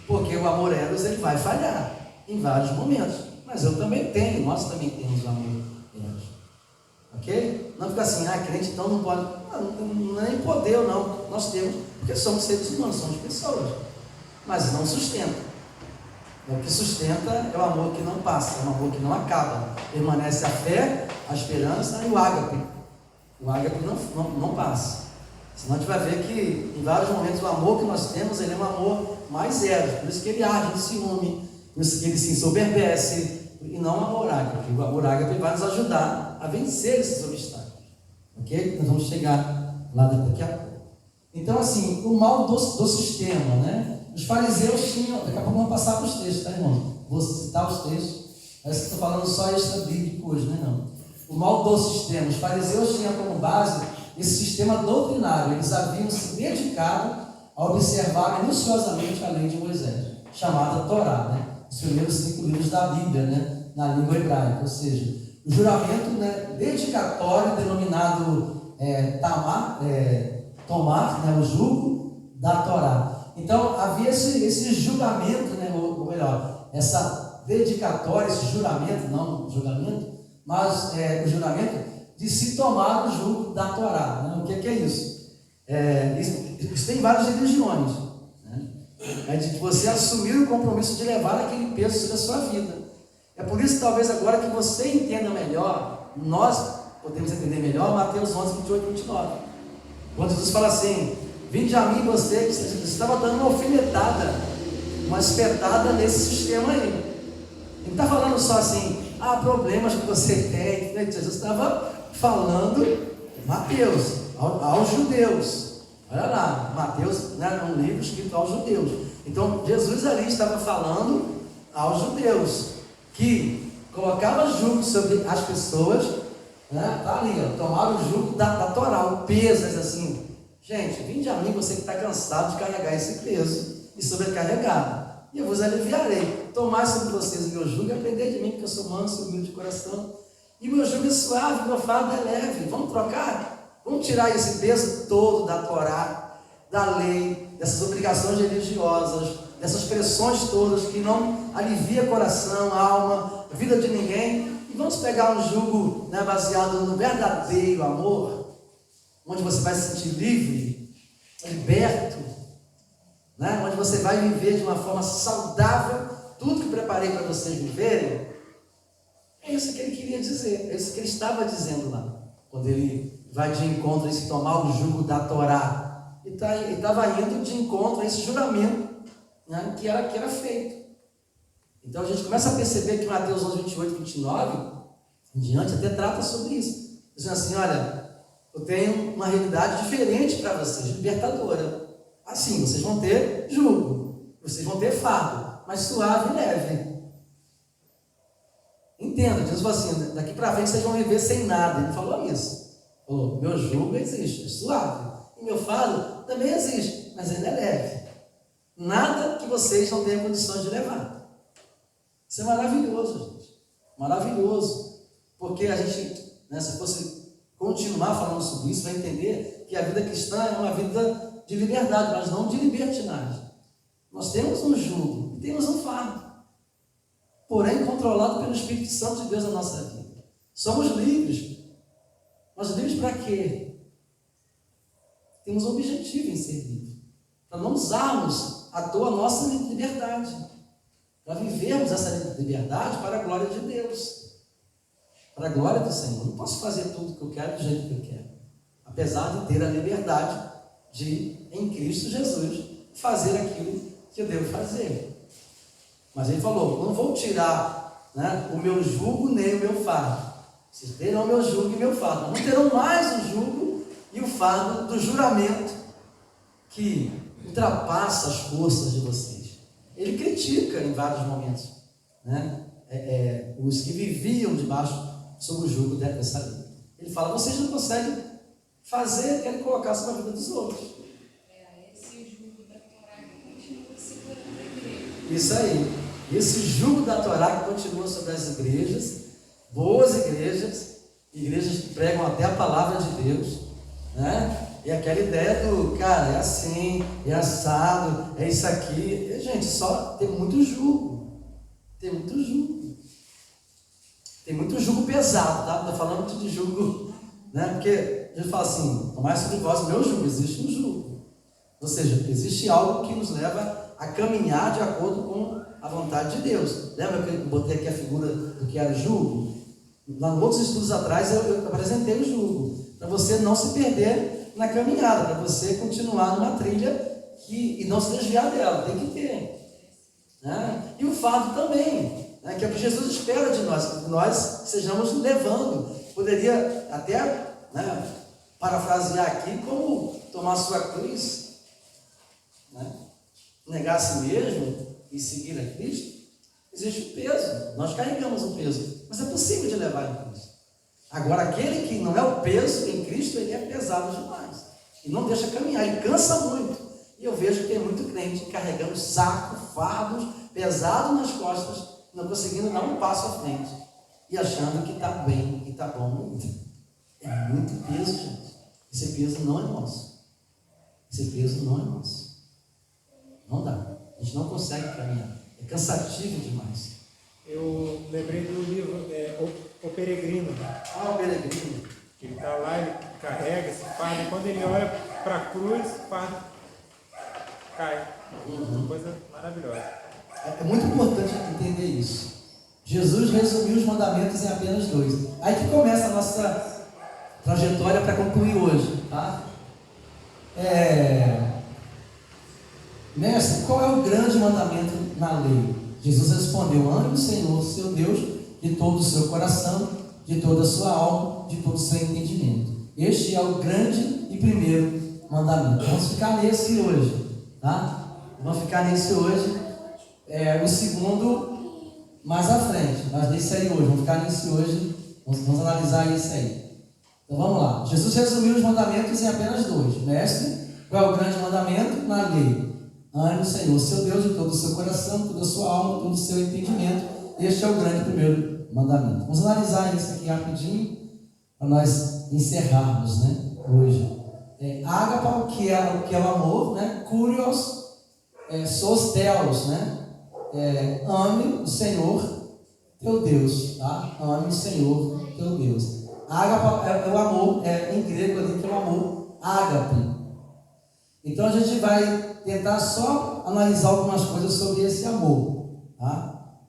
Porque o amor eros, ele vai falhar em vários momentos. Mas eu também tenho, nós também temos o amor eros. Ok? Não fica assim, crente então não pode. Não é nem poder ou não, nós temos, porque somos seres humanos, somos pessoas, mas não sustenta. O que sustenta é o amor que não passa, é o amor que não acaba. Permanece a fé, a esperança e o ágape. O ágape não passa. Senão a gente vai ver que em vários momentos o amor que nós temos, ele é um amor mais eros, por isso que ele arde no ciúme, por isso que ele se ensoberbece, e não o amor ágape. O amor ágape vai nos ajudar a vencer esses obstáculos. Ok? Nós vamos chegar lá daqui a pouco. Então, assim, o mal do sistema, né? Os fariseus tinham. Daqui a pouco vamos passar para os textos, tá, irmão? Vou citar os textos. Parece que estou falando só extra bíblico hoje, né? Não. O mal do sistema. Os fariseus tinham como base esse sistema doutrinário. Eles haviam se dedicado a observar minuciosamente a lei de Moisés, chamada Torá, né? Os primeiros 5 livros da Bíblia, né? Na língua hebraica. Ou seja, o juramento, né, dedicatório, denominado tomar, né, o jugo da Torá. Então havia esse julgamento, né, ou melhor, essa dedicatória, esse juramento, não julgamento, mas o juramento de se tomar o jugo da Torá. Né? O que é isso? Isso tem várias religiões. Né? É de você assumir o compromisso de levar aquele peso sobre a sua vida. É por isso, talvez agora que você entenda melhor, nós podemos entender melhor Mateus 11, 28 e 29. Quando Jesus fala assim: vinde a mim você que estava dando uma alfinetada, uma espetada nesse sistema aí. Ele está falando só assim, problemas que você tem. Jesus estava falando Mateus, aos judeus. Olha lá, Mateus, né, é um livro escrito aos judeus. Então Jesus ali estava falando aos judeus, que colocava jugo sobre as pessoas, né? Tá ali, tomar o jugo da Torá, o peso, assim. Gente, vinde a mim você que está cansado de carregar esse peso e sobrecarregado, e eu vos aliviarei. Tomai sobre vocês o meu jugo e aprendei de mim, porque eu sou manso e humilde de coração, e meu jugo é suave, meu fardo é leve. Vamos trocar? Vamos tirar esse peso todo da Torá, da lei, dessas obrigações religiosas, dessas pressões todas que não alivia coração, alma, vida de ninguém, e vamos pegar um jugo, né, baseado no verdadeiro amor, onde você vai se sentir livre, liberto, né? Onde você vai viver de uma forma saudável tudo que preparei para vocês viverem. É isso que ele queria dizer, é isso que ele estava dizendo lá, quando ele vai de encontro a esse tomar o jugo da Torá. Ele estava indo de encontro a esse juramento, né, que era feito. Então a gente começa a perceber que Mateus 11, 28 e 29 em diante até trata sobre isso, dizendo assim: olha, eu tenho uma realidade diferente para vocês, libertadora. Assim, vocês vão ter jugo, vocês vão ter fardo, mas suave e leve. Entenda, Jesus falou assim, daqui para frente vocês vão viver sem nada. Ele falou isso. Falou, meu jugo existe, é suave. E meu fardo também existe, mas ainda é leve. Nada que vocês não tenham condições de levar. Isso é maravilhoso, gente. Maravilhoso. Porque a gente, né, se fosse continuar falando sobre isso, vai entender que a vida cristã é uma vida de liberdade, mas não de libertinagem. Nós temos um jugo e temos um fardo, porém controlado pelo Espírito Santo de Deus na nossa vida. Somos livres. Mas livres para quê? Temos um objetivo em ser livre. Para não usarmos à toa a nossa liberdade. Para vivermos essa liberdade para a glória de Deus. Para a glória do Senhor. Não posso fazer tudo o que eu quero do jeito que eu quero. Apesar de ter a liberdade de, em Cristo Jesus, fazer aquilo que eu devo fazer. Mas ele falou, não vou tirar, né, o meu jugo nem o meu fardo. Vocês terão o meu jugo e meu fardo. Não terão mais o jugo e o fardo do juramento que ultrapassa as forças de vocês. Ele critica em vários momentos, né, os que viviam debaixo sob o jugo dessa lei. Ele fala, vocês não conseguem fazer, querem colocar sobre a vida dos outros. Esse jugo da Torá que continua segurando a igreja. Isso aí. Esse jugo da Torá que continua sobre as igrejas, boas igrejas que pregam até a palavra de Deus, né? E aquela ideia do, cara, é assim, é assado, é isso aqui. E, gente, só tem muito jugo. Tem muito jugo. Tem muito jugo pesado, tá? Estou falando de jugo, né? Porque a gente fala assim, tomai sobre vós o meu jugo, existe um jugo. Ou seja, existe algo que nos leva a caminhar de acordo com a vontade de Deus. Lembra que eu botei aqui a figura do que era o jugo? Lá em outros estudos atrás eu apresentei o jugo, para você não se perder na caminhada, para você continuar numa trilha e não se desviar dela, tem que ter. Né? E o fardo também, né? Que é o que Jesus espera de nós, que nós sejamos levando. Poderia até, né, parafrasear aqui como tomar sua cruz, né? Negar a si mesmo e seguir a Cristo. Existe um peso, nós carregamos um peso, mas é possível de levar em Cristo. Agora, aquele que não é o peso em Cristo, ele é pesado demais, e não deixa caminhar, ele cansa muito. E eu vejo que tem muito crente carregando saco, fardos, pesado nas costas, não conseguindo dar um passo à frente, e achando que está bem, que está bom. É muito peso, gente. Esse peso não é nosso. Esse peso não é nosso. Não dá. A gente não consegue caminhar. É cansativo demais. Eu lembrei do livro O Peregrino. Ah, o Peregrino. Ele está lá, ele carrega esse fardo, e quando ele olha para a cruz, o fardo cai. Uma coisa maravilhosa. É muito importante entender isso. Jesus resumiu os mandamentos em apenas 2. Aí que começa a nossa trajetória para concluir hoje, tá? Mestre, qual é o grande mandamento na lei? Jesus respondeu, ame o Senhor, seu Deus, de todo o seu coração, de toda a sua alma, de todo o seu entendimento. Este é o grande e primeiro mandamento. Vamos ficar nesse hoje, tá? Vamos ficar nesse hoje. O segundo mais à frente, mas nesse aí hoje, vamos ficar nesse hoje, vamos analisar esse aí. Então vamos lá. Jesus resumiu os mandamentos em apenas 2. Mestre, qual é o grande mandamento na lei? Ame o Senhor, seu Deus, de todo o seu coração, toda a sua alma, todo o seu entendimento. Este é o grande primeiro mandamento. Vamos analisar isso aqui rapidinho, para nós encerrarmos, né, hoje. Ágape, que é o amor, né? Kurios, sostelos, né? Ame o Senhor, teu Deus, tá? Ame o Senhor, teu Deus. Ágape é o amor, em grego ali que é o amor, ágape. Então a gente vai tentar só analisar algumas coisas sobre esse amor, tá?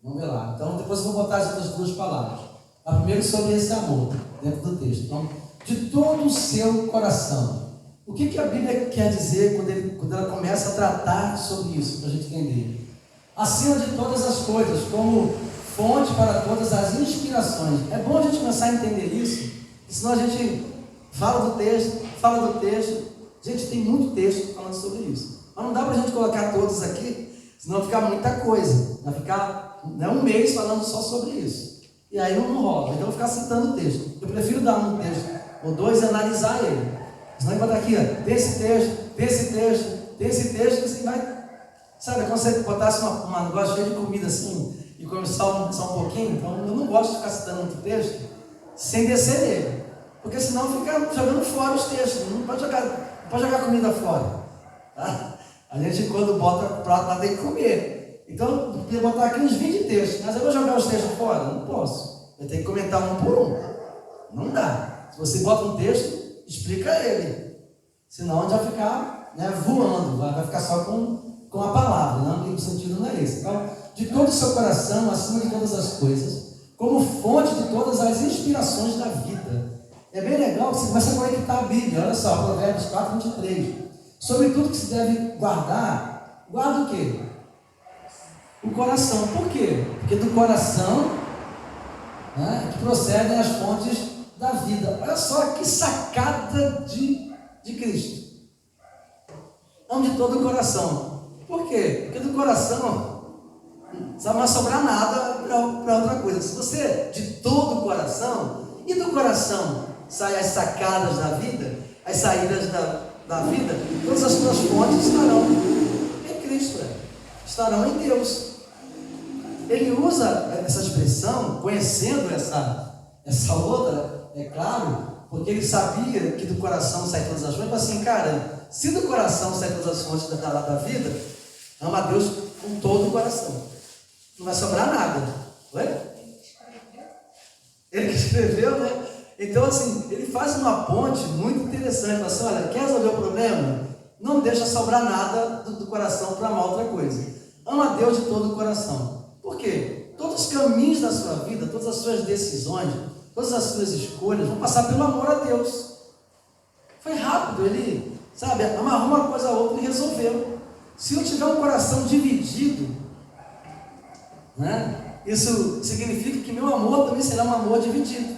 Vamos ver lá. Então depois eu vou botar as outras 2 palavras. A primeira sobre esse amor, dentro do texto. Então, de todo o seu coração. O que a Bíblia quer dizer quando ela começa a tratar sobre isso, para a gente entender? Acima de todas as coisas, como fonte para todas as inspirações. É bom a gente começar a entender isso, senão a gente fala do texto. Gente, tem muito texto falando sobre isso. Mas não dá para a gente colocar todos aqui, Senão vai ficar muita coisa. Vai ficar um mês falando só sobre isso. E aí não rola. Então eu vou ficar citando o texto. Eu prefiro dar um texto ou dois e analisar ele. Senão vai botar aqui, ó, tem esse texto, tem esse texto, tem esse texto, e você vai. Sabe, quando você botasse uma negócio cheio de comida assim, e começar só um pouquinho, então eu não gosto de ficar citando muito texto sem descer nele. Porque senão fica jogando fora os textos. Não pode jogar comida fora. Tá? A gente, quando bota o prato lá, tem que comer. Então, eu podia botar aqui uns 20 textos, mas eu vou jogar os textos fora? Não posso. Eu tenho que comentar um por um. Não dá. Se você bota um texto, explica ele. Senão a gente vai ficar, né, voando, vai ficar só com a palavra. Não, o sentido não é esse. Então, de todo o seu coração, acima de todas as coisas, como fonte de todas as inspirações da vida. É bem legal que você começa a conectar a Bíblia. Olha só, Provérbios 4, 23. Sobre tudo que se deve guardar, guarda o quê? O coração. Por quê? Porque do coração, né, que procedem as fontes da vida. Olha só que sacada de Cristo. Não de todo o coração. Por quê? Porque do coração não vai sobrar nada para outra coisa. Se você, de todo o coração, e do coração saem as sacadas da vida, as saídas da vida, todas as suas fontes estarão em Cristo, estarão em Deus. Ele usa essa expressão, conhecendo essa outra, é claro, porque ele sabia que do coração saem todas as fontes. Mas assim, cara, se do coração saem todas as fontes da vida, ama a Deus com todo o coração. Não vai sobrar nada. Não é? Ele que escreveu, né? Então, assim, ele faz uma ponte muito interessante. Fala assim, olha, quer resolver o problema? Não deixa sobrar nada do coração para amar outra coisa. Ama a Deus de todo o coração. Por quê? Todos os caminhos da sua vida, todas as suas decisões, todas as suas escolhas vão passar pelo amor a Deus. Foi rápido, ele, sabe, amarrou uma coisa a outra e resolveu. Se eu tiver um coração dividido, né, isso significa que meu amor também será um amor dividido.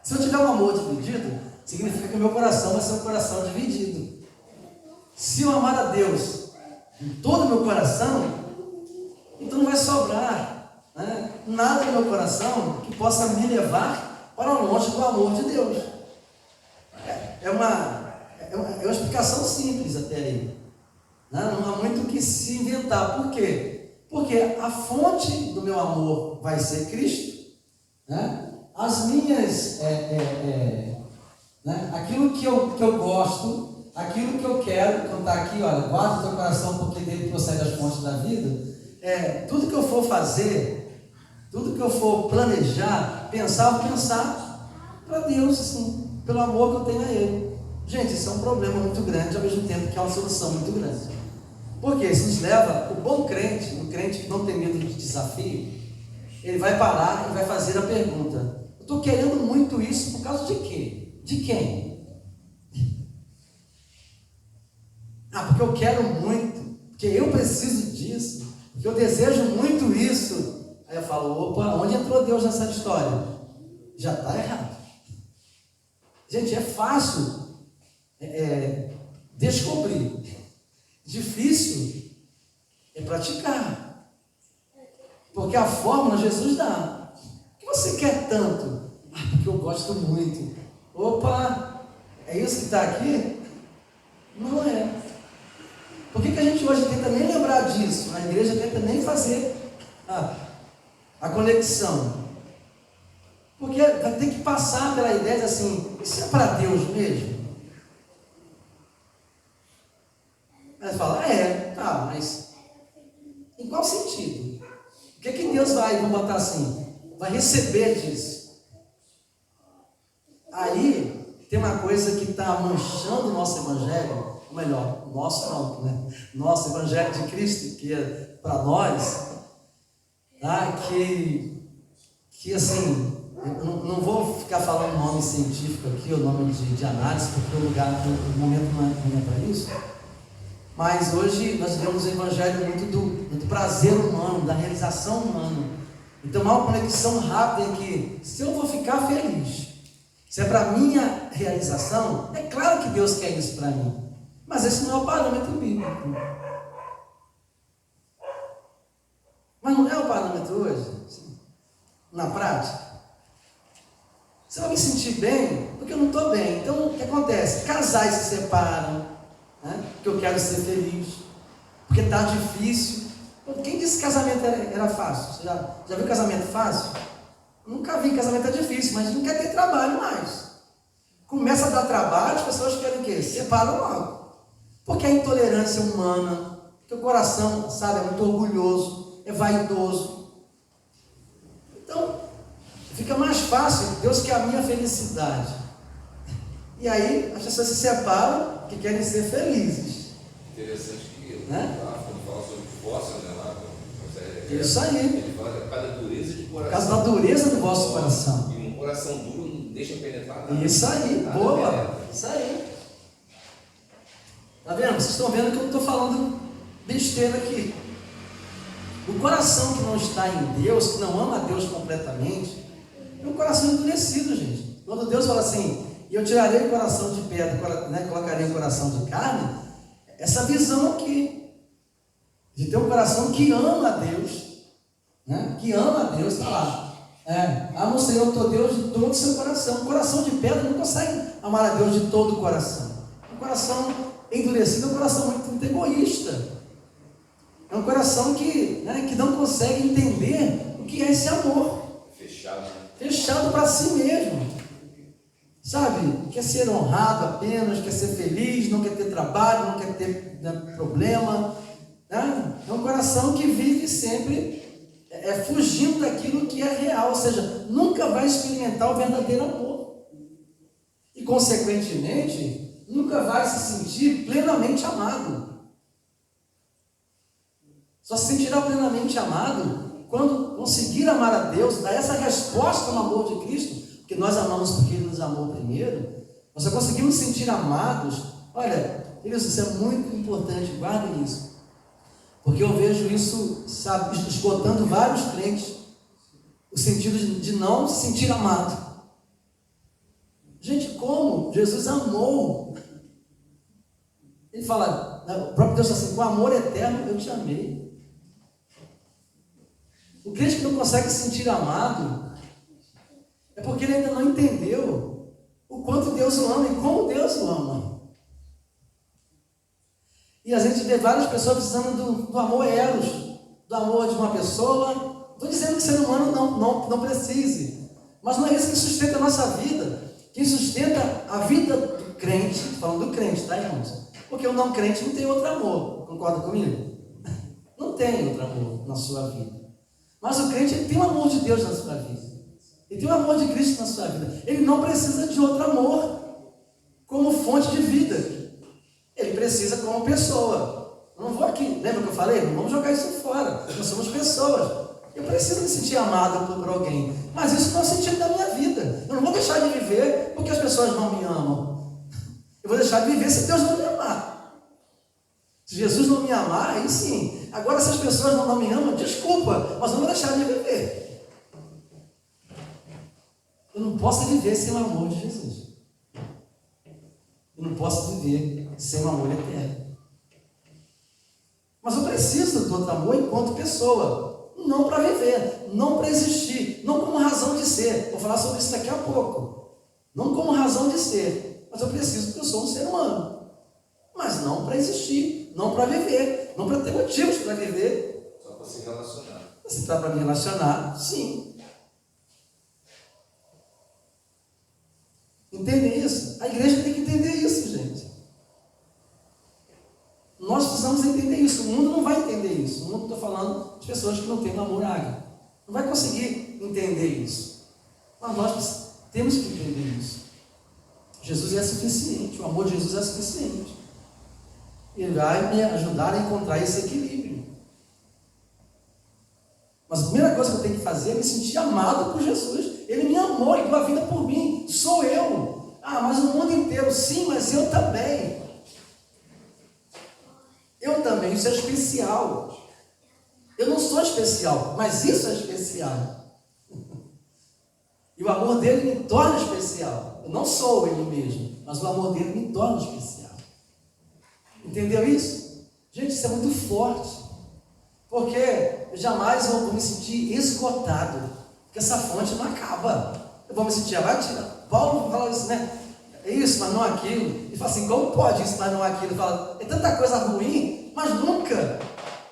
Se eu tiver um amor dividido, significa que o meu coração vai ser um coração dividido. Se eu amar a Deus com todo o meu coração, então não vai sobrar, né, nada no meu coração que possa me levar para longe do amor de Deus. É uma explicação simples até aí. Né? Não há muito o que se inventar. Por quê? Porque a fonte do meu amor vai ser Cristo, né? As minhas, né? Aquilo que eu gosto, aquilo que eu quero, quando está aqui, olha, guarda o teu coração porque dele procede as fontes da vida, tudo que eu for fazer, tudo que eu for planejar, vou pensar para Deus, assim, pelo amor que eu tenho a Ele. Gente, isso é um problema muito grande, ao mesmo tempo que é uma solução muito grande. Porque isso nos leva, o bom crente, o crente que não tem medo de desafio, ele vai parar e vai fazer a pergunta: eu estou querendo muito isso por causa de quê? De quem? Porque eu quero muito, porque eu preciso disso, porque eu desejo muito isso. Aí eu falo, opa, onde entrou Deus nessa história? Já está errado. Gente, é fácil descobrir. Difícil é praticar. Porque a fórmula Jesus dá. O que você quer tanto? Porque eu gosto muito. Opa, é isso que está aqui? Não é. Por que a gente hoje tenta nem lembrar disso? A igreja tenta nem fazer a conexão. Porque vai ter que passar pela ideia de assim, isso é para Deus mesmo? Aí você fala, mas em qual sentido? O que Deus vamos botar assim, vai receber disso? Aí tem uma coisa que está manchando o nosso evangelho, ou melhor, o nosso não, né? Nosso evangelho de Cristo, que é para nós, tá? que assim, eu não vou ficar falando nome científico aqui, o nome de análise, porque o momento não é para isso. Mas hoje nós vemos o evangelho muito do prazer humano, da realização humana. Então há uma conexão rápida em que, se eu vou ficar feliz, se é para minha realização, é claro que Deus quer isso para mim. Mas esse não é o parâmetro bíblico. parâmetro hoje? Na prática? Se eu não me sentir bem, porque eu não estou bem. Então, o que acontece? Casais se separam, né? Porque eu quero ser feliz, porque está difícil. Quem disse que casamento era fácil? Você já viu casamento fácil? Nunca vi. Casamento é difícil, mas não quer ter trabalho mais. Começa a dar trabalho, as pessoas querem o quê? Separam logo. Porque a intolerância humana, porque o coração, sabe, é muito orgulhoso, é vaidoso. Então, fica mais fácil. Deus quer a minha felicidade. E aí, as pessoas se separam porque querem ser felizes. Interessante que né? lá, quando fala sobre divórcio, né? Lá, isso aí. Ele fala que é por causa da dureza de coração. Por causa da dureza do vosso coração. E um coração duro não deixa penetrar nada. Isso aí, nada boa. penetra. Isso aí. Tá vendo? Vocês estão vendo que eu não estou falando besteira aqui. O coração que não está em Deus, que não ama a Deus completamente, é um coração endurecido, gente. Quando Deus fala assim, e eu tirarei o coração de pedra, né, colocarei o coração de carne, essa visão aqui, de ter um coração que ama a Deus, né, que ama a Deus, está lá. Ama o Senhor teu Deus de todo o seu coração. Um coração de pedra não consegue amar a Deus de todo o coração. Um coração endurecido é um coração muito egoísta. É um coração que não consegue entender o que é esse amor. Fechado para si mesmo. Sabe? Quer ser honrado apenas, quer ser feliz, não quer ter trabalho, não quer ter problema. Né? É um coração que vive sempre fugindo daquilo que é real, ou seja, nunca vai experimentar o verdadeiro amor. E, consequentemente, nunca vai se sentir plenamente amado. Só se sentirá plenamente amado quando conseguir amar a Deus, dar essa resposta no amor de Cristo, porque nós amamos porque Ele nos amou primeiro. Nós só conseguimos sentir amados. Olha, isso é muito importante, guardem isso. Porque eu vejo isso, sabe, esgotando vários crentes, o sentido de não se sentir amado. Gente, como? Jesus amou. Ele fala, o próprio Deus fala assim, com amor eterno eu te amei. O crente que não consegue se sentir amado é porque ele ainda não entendeu o quanto Deus o ama e como Deus o ama. E a gente vê várias pessoas precisando do amor eros, do amor de uma pessoa. Estou dizendo que o ser humano não precise, mas não é isso que sustenta a nossa vida. Quem sustenta a vida do crente, falando do crente, tá, irmãos? Porque o não crente não tem outro amor, concorda comigo? Não tem outro amor na sua vida. Mas o crente ele tem o amor de Deus na sua vida. Ele tem o amor de Cristo na sua vida. Ele não precisa de outro amor como fonte de vida. Ele precisa como pessoa. Eu não vou aqui, lembra que eu falei? Não vamos jogar isso fora. Nós somos pessoas. Eu preciso me sentir amado por alguém. Mas isso não é o sentido da minha vida. Eu não vou deixar de viver porque as pessoas não me amam. Eu vou deixar de viver se Deus não me amar. Se Jesus não me amar, aí sim. Agora, se as pessoas não me amam, desculpa, mas não vou deixar de viver. Eu não posso viver sem o amor de Jesus. Eu não posso viver sem o amor eterno. Mas eu preciso do outro amor enquanto pessoa. Não para viver, não para existir, não como razão de ser. Vou falar sobre isso daqui a pouco. Não como razão de ser, mas eu preciso porque eu sou um ser humano. Mas não para existir, não para viver, não para ter motivos para viver. Só para se relacionar. Se está para me relacionar, sim. Entendem isso? A igreja tem que entender isso, gente. Nós precisamos entender isso. O mundo não vai entender isso. O mundo, estou falando de pessoas que não têm um amor ágape. Não vai conseguir entender isso. Mas nós temos que entender isso. Jesus é suficiente. O amor de Jesus é suficiente. Ele vai me ajudar a encontrar esse equilíbrio. Mas a primeira coisa que eu tenho que fazer é me sentir amado por Jesus. Ele me amou e deu a vida por mim. Sou eu. Mas o mundo inteiro. Sim, mas eu também. Eu também. Isso é especial. Eu não sou especial, mas isso é especial. E o amor dele me torna especial. Eu não sou ele mesmo, mas o amor dele me torna especial. Entendeu isso? Gente, isso é muito forte. Porque eu jamais vou me sentir esgotado, porque essa fonte não acaba. Eu vou me sentir abatido. Paulo fala isso, né? É isso, mas não aquilo. Ele fala assim, como pode isso, mas não aquilo? Ele fala, é tanta coisa ruim, mas nunca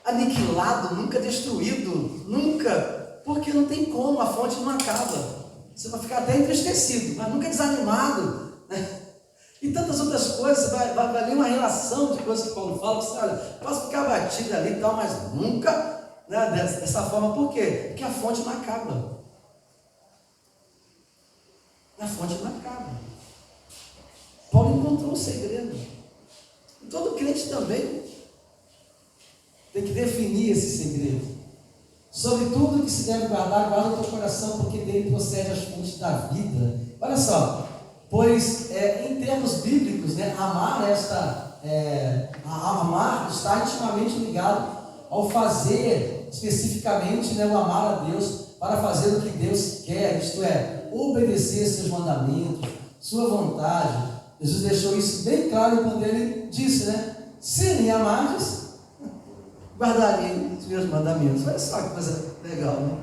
aniquilado, nunca destruído, nunca, porque não tem como, a fonte não acaba. Você vai ficar até entristecido, mas nunca desanimado, né? E tantas outras coisas, vai ler uma relação de coisas que Paulo fala, você olha, posso ficar abatido ali e tal, mas nunca, né, dessa forma. Por quê? Porque a fonte não acaba. A fonte não acaba. Paulo encontrou o segredo. E todo crente também tem que definir esse segredo. Sobre tudo que se deve guardar, guarda o teu coração, porque dele procede as fontes da vida. Olha só, pois em termos bíblicos, né, amar está intimamente ligado ao fazer, especificamente, né, o amar a Deus, para fazer o que Deus quer, isto é, obedecer seus mandamentos, sua vontade. Jesus deixou isso bem claro quando ele disse, né, se me amardes, guardarei os meus mandamentos. Olha só que coisa legal, né?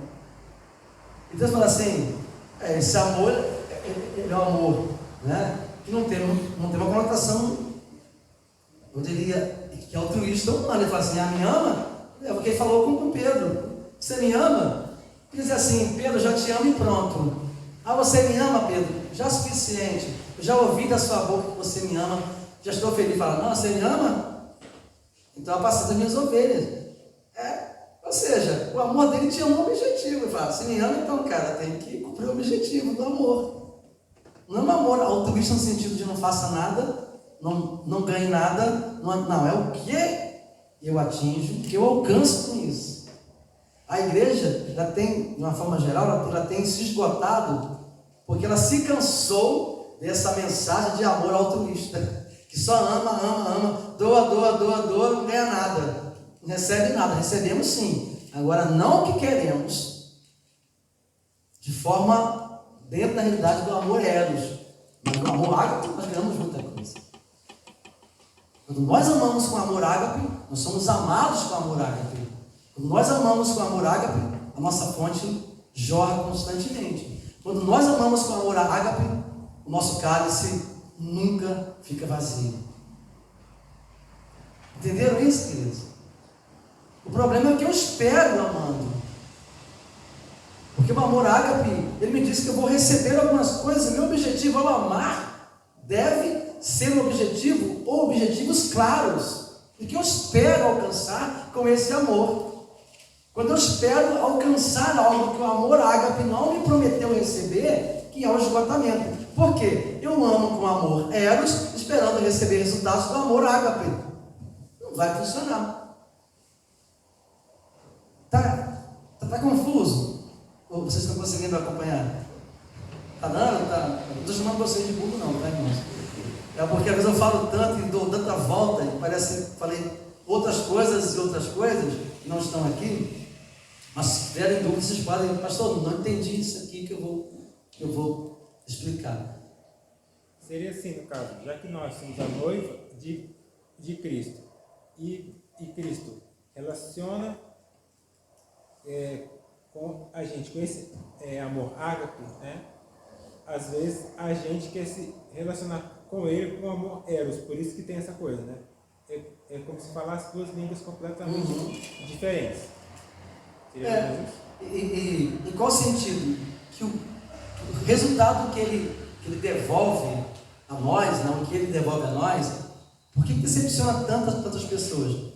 E Deus fala assim, esse amor é um amor, né, que não tem uma conotação, eu diria, que é altruísta ou humano. Ele fala assim, me ama? É porque ele falou com Pedro, você me ama? Ele diz assim, Pedro, já te amo e pronto. Você me ama, Pedro? Já é suficiente. Eu já ouvi da sua boca que você me ama, já estou feliz. Fala, não, você me ama? Então, apacenta das minhas ovelhas. Ou seja, o amor dele tinha um objetivo. Ele fala, se me ama, então, cara, tem que cumprir o objetivo do amor. Não é um amor altruísta no sentido de não faça nada, não ganhe nada. Não, é o que eu atinjo, o que eu alcanço com isso. A igreja já tem, de uma forma geral, ela tem se esgotado, porque ela se cansou dessa mensagem de amor altruísta. Que só ama, doa, não ganha nada, não recebe nada. Recebemos sim, agora não o que queremos, de forma dentro da realidade do amor eros, mas o amor ágape nós ganhamos muita coisa. Quando nós amamos com amor ágape, nós somos amados com amor ágape. Quando nós amamos com amor ágape, a nossa fonte jorra constantemente. Quando nós amamos com amor ágape, o nosso cálice nunca fica vazio. Entenderam isso, queridos? O problema é que eu espero amando. Porque o amor ágape, ele me disse que eu vou receber algumas coisas, e meu objetivo ao amar deve ser um objetivo ou objetivos claros, e que eu espero alcançar com esse amor. Quando eu espero alcançar algo que o amor ágape não me prometeu receber, que é o esgotamento. Por quê? Eu amo com amor eros, esperando receber resultados do amor ágape. Não vai funcionar. Tá confuso? Ou vocês estão conseguindo acompanhar? Tá dando? Tá. Não estou chamando vocês de burro não, tá, irmãos? É porque às vezes eu falo tanto e dou tanta volta, e parece que falei outras coisas que não estão aqui. Mas se tiverem dúvidas, vocês podem, pastor, não entendi isso aqui que eu vou explicar. Seria assim, no caso, já que nós somos a noiva de Cristo, e Cristo relaciona com a gente, com esse amor ágape, né? Às vezes a gente quer se relacionar com ele com amor eros, por isso que tem essa coisa, né? É como se falasse duas línguas completamente diferentes. Em qual sentido? Que o resultado que ele devolve a nós, não, o que ele devolve a nós, por que decepciona tantas pessoas?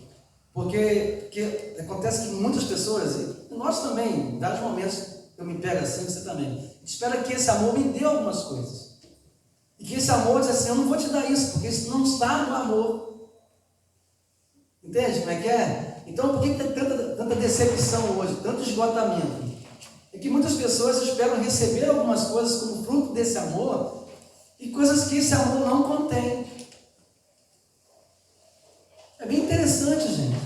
Porque acontece que muitas pessoas, e nós também, em vários momentos eu me pego assim, você também, espera que esse amor me dê algumas coisas. E que esse amor diz assim, eu não vou te dar isso, porque isso não está no amor. Entende como é que é? Então, por que tem tanta decepção hoje, tanto esgotamento? É que muitas pessoas esperam receber algumas coisas como fruto desse amor, e coisas que esse amor não contém. É bem interessante, gente,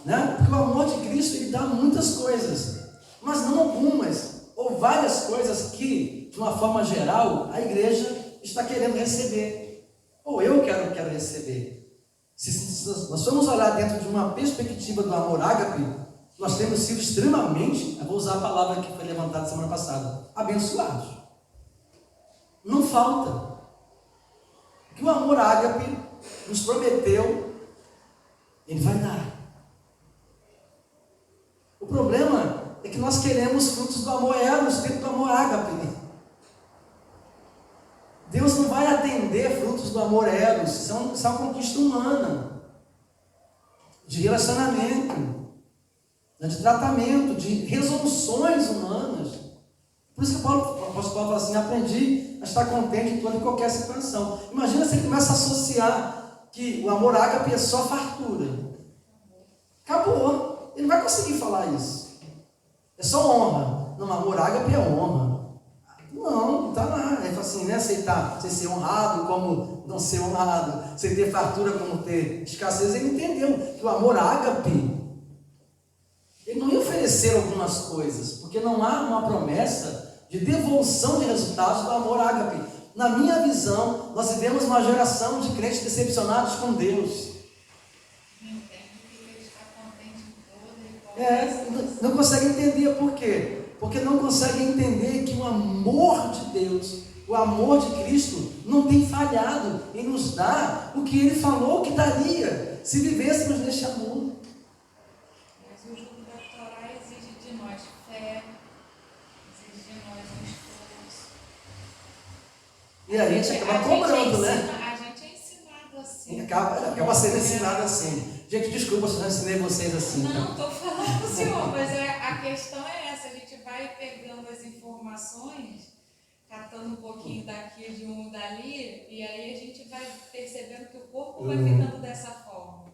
né? Porque o amor de Cristo, ele dá muitas coisas, mas não algumas, ou várias coisas que, de uma forma geral, a igreja está querendo receber, ou eu quero receber. Se nós formos olhar dentro de uma perspectiva do amor ágape, nós temos sido extremamente, eu vou usar a palavra que foi levantada semana passada, abençoados. Não falta. O que o amor ágape nos prometeu, ele vai dar. O problema é que nós queremos frutos do amor eros dentro do amor ágape. Deus não vai atender frutos do amor eros, isso é uma conquista humana, de relacionamento, de tratamento, de resoluções humanas. Por isso que o apóstolo Paulo fala assim: aprendi a estar contente em toda e qualquer situação. Imagina se ele começa a associar que o amor ágape é só fartura. Acabou. Ele não vai conseguir falar isso. É só honra. Não, amor ágape é honra. Não está lá. Ele fala assim, né? Aceitar você ser honrado como não ser honrado. Você ter fartura como ter escassez. Ele entendeu que o amor ágape, ele não ia oferecer algumas coisas, porque não há uma promessa de devolução de resultados do amor ágape. Na minha visão, nós vivemos uma geração de crentes decepcionados com Deus. Não consegue entender por quê? Porque não consegue entender que o amor de Deus, o amor de Cristo, não tem falhado em nos dar o que Ele falou que daria, se vivêssemos neste amor. Mas o jugo da Torá exige de nós fé, exige de nós um esforço. E a gente acaba cobrando, né? A gente é ensinado assim. Acaba sendo ensinado assim. Gente, desculpa se eu não ensinei vocês assim. Não, estou falando com o senhor, mas a questão é essa. A gente vai pegando as informações, catando um pouquinho daqui, de um dali, e aí a gente vai percebendo que o corpo vai ficando dessa forma.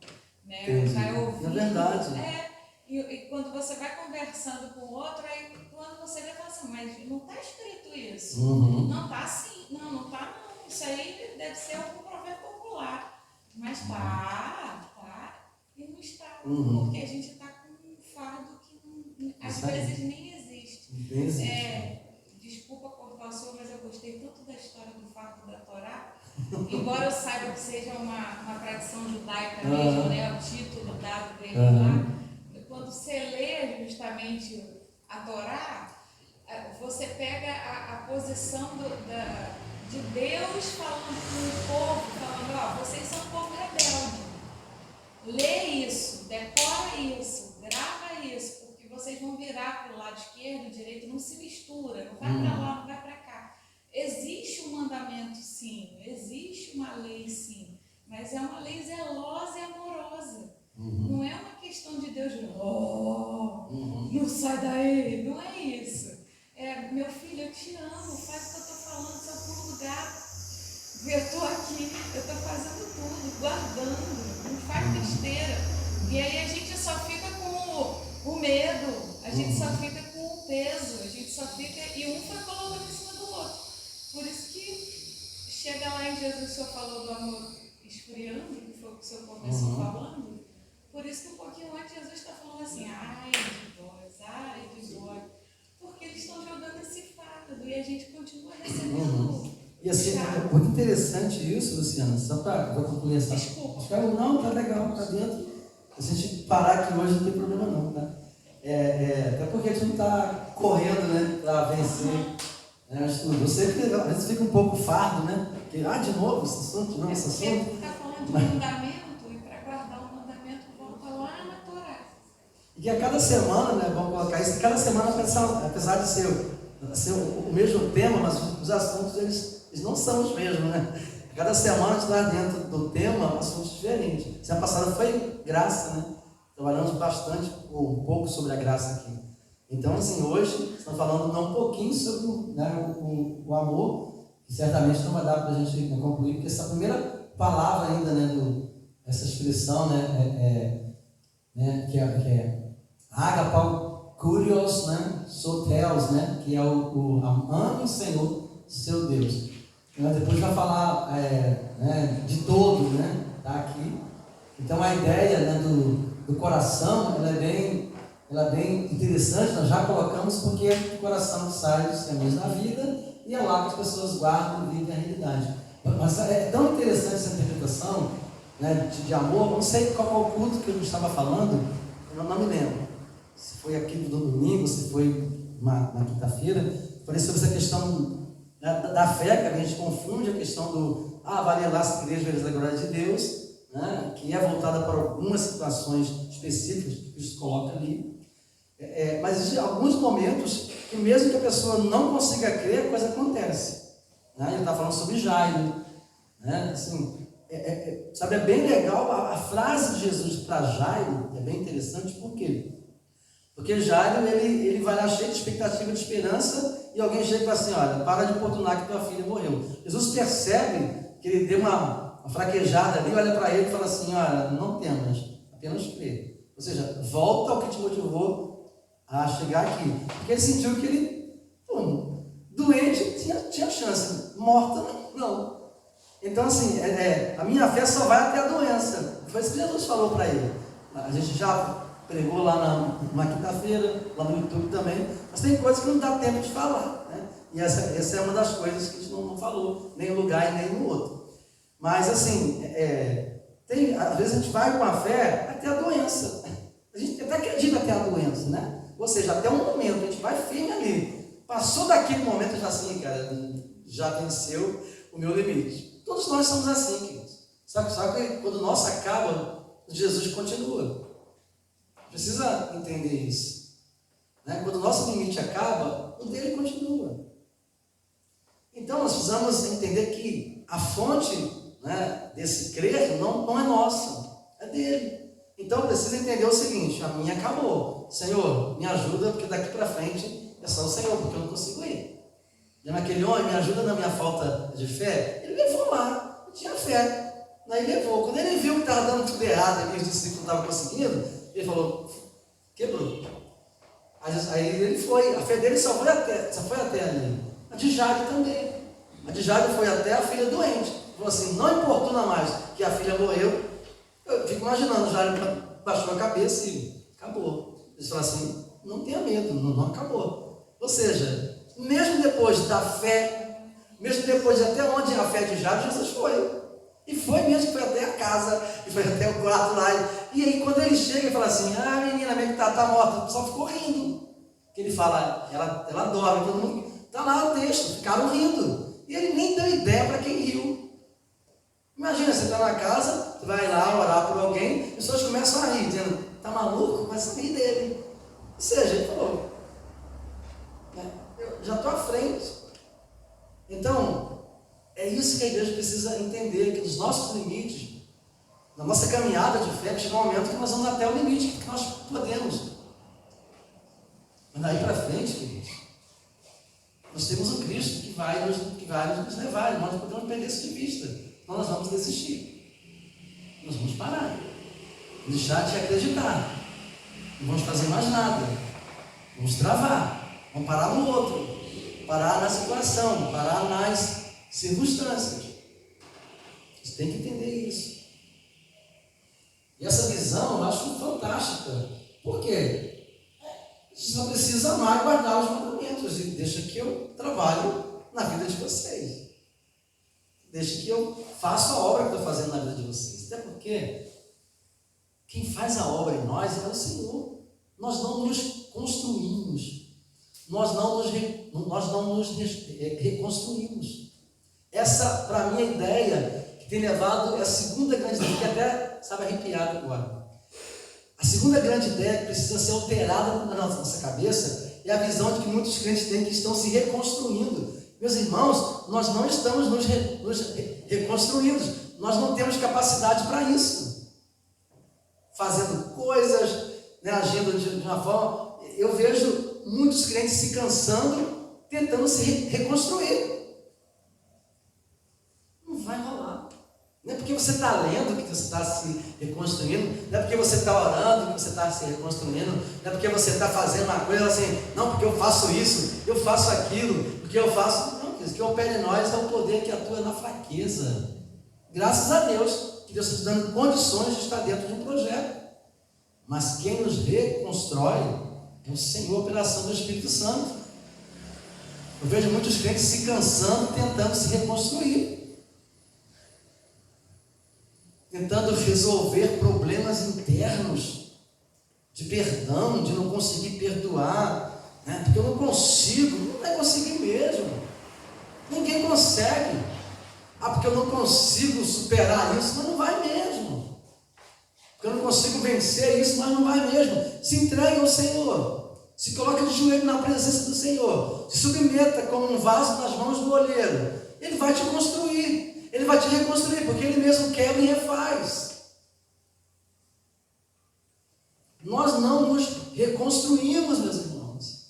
Né? Vai ouvindo. É verdade. E quando você vai conversando com o outro, aí quando você vai falar assim, mas não está escrito isso. Uhum. Não está assim. Não está não. Isso aí deve ser algum provérbio popular. Mas tá. E não está. Porque a gente está com um fardo que às vezes nem existe. Desculpa cortar o senhor, mas eu gostei tanto da história do fardo da Torá. Embora eu saiba que seja uma tradição judaica mesmo, né? O título dado dele lá. Quando você lê justamente a Torá, você pega a posição de Deus falando com o povo, falando, vocês são um povo rebelde. Lê isso, decora isso, grava isso, porque vocês vão virar para o lado esquerdo, direito, não se mistura, não vai para lá, não vai para cá. Existe um mandamento, sim, existe uma lei, sim, mas é uma lei zelosa e amorosa. Não é uma questão de Deus, não sai daí, não é isso. Meu filho, eu te amo, faz o que eu estou falando, seu pulo do gato. Eu estou aqui, eu estou fazendo tudo, guardando, não faz besteira. E aí a gente só fica com o medo, a gente só fica com o peso, a gente só fica, e um foi colocando em cima do outro. Por isso que chega lá em Jesus, o Senhor falou do amor esfriando, que foi o que o Senhor começou falando. Por isso que um pouquinho antes Jesus está falando assim, ai de vós, porque eles estão jogando esse fardo e a gente continua recebendo. E assim, é muito interessante isso, Luciana, só para concluir essa... Desculpa. Não, tá legal, tá dentro. Se a gente parar aqui hoje não tem problema não, tá? Até porque a gente não está correndo, né, para vencer. Eu sei que às vezes fica um pouco fardo, né? Porque, de novo, esse assunto, não, esse assunto. Porque está falando de mandamento, e para guardar o mandamento volta lá na Torá. E que a cada semana, né, vamos colocar isso, cada semana, apesar de ser o mesmo tema, mas os assuntos, eles não são os mesmos, né? Cada semana a gente está dentro do tema assuntos diferentes. Semana passada foi graça, né? Trabalhamos bastante, um pouco sobre a graça aqui. Então, assim, hoje estamos falando um pouquinho sobre, né, o amor, que certamente não vai dar para a gente concluir, porque essa primeira palavra ainda, né, essa expressão, né, que é agapau kurios, né, soteos, né, que é ame o Senhor, seu Deus. Depois vai falar né, de todo, né, tá aqui. Então a ideia, né, do coração, ela é bem interessante. Nós já colocamos porque é do coração que sai dos caminhos da vida e é lá que as pessoas guardam e vivem a realidade. Mas é tão interessante essa interpretação, né, de amor. Não sei qual é o culto que eu estava falando, eu não me lembro. se foi aqui no domingo, se foi na quinta-feira, falei sobre essa questão da fé, que a gente confunde a questão do valer lá se a igreja é da glória de Deus, né, que é voltada para algumas situações específicas que Cristo coloca ali. Mas existem alguns momentos que mesmo que a pessoa não consiga crer, a coisa acontece. Né? Ele está falando sobre Jairo. Né? Assim, sabe, é bem legal a frase de Jesus para Jairo, é bem interessante, por quê? Porque Jairo, ele vai lá cheio de expectativa, de esperança, e alguém chega e fala assim, olha, para de importunar que tua filha morreu. Jesus percebe que ele deu uma fraquejada ali, olha para ele e fala assim, olha, não temas, apenas crê. Ou seja, volta ao que te motivou a chegar aqui. Porque ele sentiu que ele, doente, tinha chance, morta, não. Então, assim, a minha fé só vai até a doença. Foi isso que Jesus falou para ele. A gente já pregou lá na quinta-feira, lá no YouTube também, mas tem coisas que não dá tempo de falar, né? E essa é uma das coisas que a gente não falou, nem no lugar e nem no outro. Mas assim, às vezes a gente vai com a fé até a doença. A gente até acredita até a doença, né? Ou seja, até um momento, a gente vai firme ali. Passou daquele momento, já assim, cara, já venceu o meu limite. Todos nós somos assim, queridos. Sabe que quando o nosso acaba, Jesus continua. Precisa entender isso. Né? Quando o nosso limite acaba, o dele continua. Então nós precisamos entender que a fonte, né, desse crer não é nossa, é dele. Então precisa entender o seguinte: a minha acabou. Senhor, me ajuda, porque daqui para frente é só o Senhor, porque eu não consigo ir. Lembra aquele homem, me ajuda na minha falta de fé? Ele levou lá, não tinha fé. Aí ele levou. Quando ele viu que estava dando tudo errado, e os discípulos não estavam conseguindo, ele falou, quebrou. Aí ele foi, a fé dele só foi até ali. A de Jairo também. A de Jairo foi até a filha doente. Falou assim, não importuna mais que a filha morreu. Eu fico imaginando, Jairo baixou a cabeça e acabou. Ele falou assim, não tenha medo, não acabou. Ou seja, mesmo depois da fé, mesmo depois de até onde a fé de Jairo, Jesus foi. E foi mesmo, foi até a casa, e foi até o quarto lá. E aí quando ele chega e fala assim, menina, minha que tá morta, o pessoal ficou rindo. Que ele fala, ela dorme, todo mundo, tá lá o texto, ficaram rindo. E ele nem deu ideia para quem riu. Imagina, você está na casa, você vai lá orar por alguém, as pessoas começam a rir, dizendo, tá maluco? Começa a rir dele. Ou seja, ele falou, eu já estou à frente. Então, é isso que a igreja precisa entender, que nos nossos limites, na nossa caminhada de fé, chega um momento que nós vamos até o limite que nós podemos. Mas daí para frente, queridos, nós temos um Cristo que vai nos levar, nós não podemos perder isso de vista. Então nós vamos desistir. Nós vamos parar. Deixar de acreditar. Não vamos fazer mais nada. Vamos travar. Vamos parar no outro. Parar na situação. Parar nas circunstâncias. Você tem que entender isso. E essa visão eu acho fantástica. Por quê? Você só precisa amar e guardar os mandamentos. E deixa que eu trabalho na vida de vocês. Deixa que eu faça a obra que eu estou fazendo na vida de vocês. Até porque quem faz a obra em nós é o Senhor. Nós não nos construímos. Nós não nos reconstruímos. Essa, para mim, é a ideia que tem levado a segunda grande ideia, que até, sabe, arrepiado agora. A segunda grande ideia que precisa ser alterada na nossa cabeça é a visão de que muitos crentes têm, que estão se reconstruindo. Meus irmãos, nós não estamos nos reconstruindo, nós não temos capacidade para isso. Fazendo coisas, né, agindo de uma forma, eu vejo muitos crentes se cansando, tentando se reconstruir. Não vai rolar. Não é porque você está lendo que você está se reconstruindo, não é porque você está orando que você está se reconstruindo, não é porque você está fazendo uma coisa assim, não, porque eu faço isso, eu faço aquilo, porque eu faço. Não, o que opera em nós é o poder que atua na fraqueza. Graças a Deus, que Deus está dando condições de estar dentro de um projeto. Mas quem nos reconstrói é o Senhor pela ação do Espírito Santo. Eu vejo muitos crentes se cansando, tentando se reconstruir, tentando resolver problemas internos de perdão, de não conseguir perdoar, né? Porque eu não consigo, não vai conseguir mesmo. Ninguém consegue. Ah, porque eu não consigo superar isso, mas não vai mesmo. Porque eu não consigo vencer isso, mas não vai mesmo. Se entregue ao Senhor. Se coloque de joelho na presença do Senhor. Se submeta como um vaso nas mãos do oleiro. Ele vai te construir. Ele vai te reconstruir, porque Ele mesmo quebra e refaz. Nós não nos reconstruímos, meus irmãos.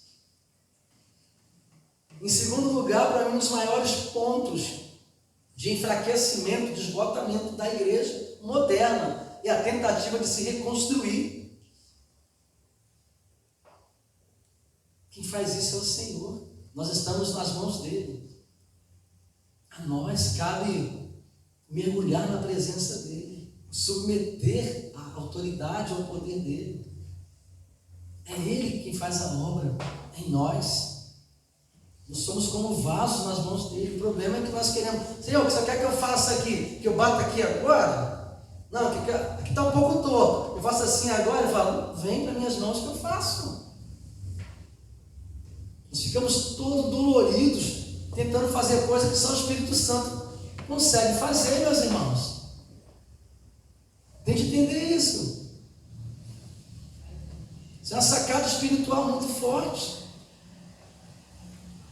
Em segundo lugar, para mim, um dos maiores pontos de enfraquecimento, de esgotamento da igreja moderna é a tentativa de se reconstruir. Quem faz isso é o Senhor. Nós estamos nas mãos dele. A nós cabe mergulhar na presença dele, submeter a autoridade ao poder dele. É ele quem faz a obra em nós. Nós somos como vasos nas mãos dele. O problema é que nós queremos: Senhor, o que você quer que eu faça aqui? Que eu bata aqui agora? Não, aqui está um pouco torto. Eu faço assim agora? Eu falo: vem para minhas mãos que eu faço. Nós ficamos todos doloridos tentando fazer coisas que só o Espírito Santo consegue fazer, meus irmãos. Tem que entender isso. Isso é uma sacada espiritual muito forte.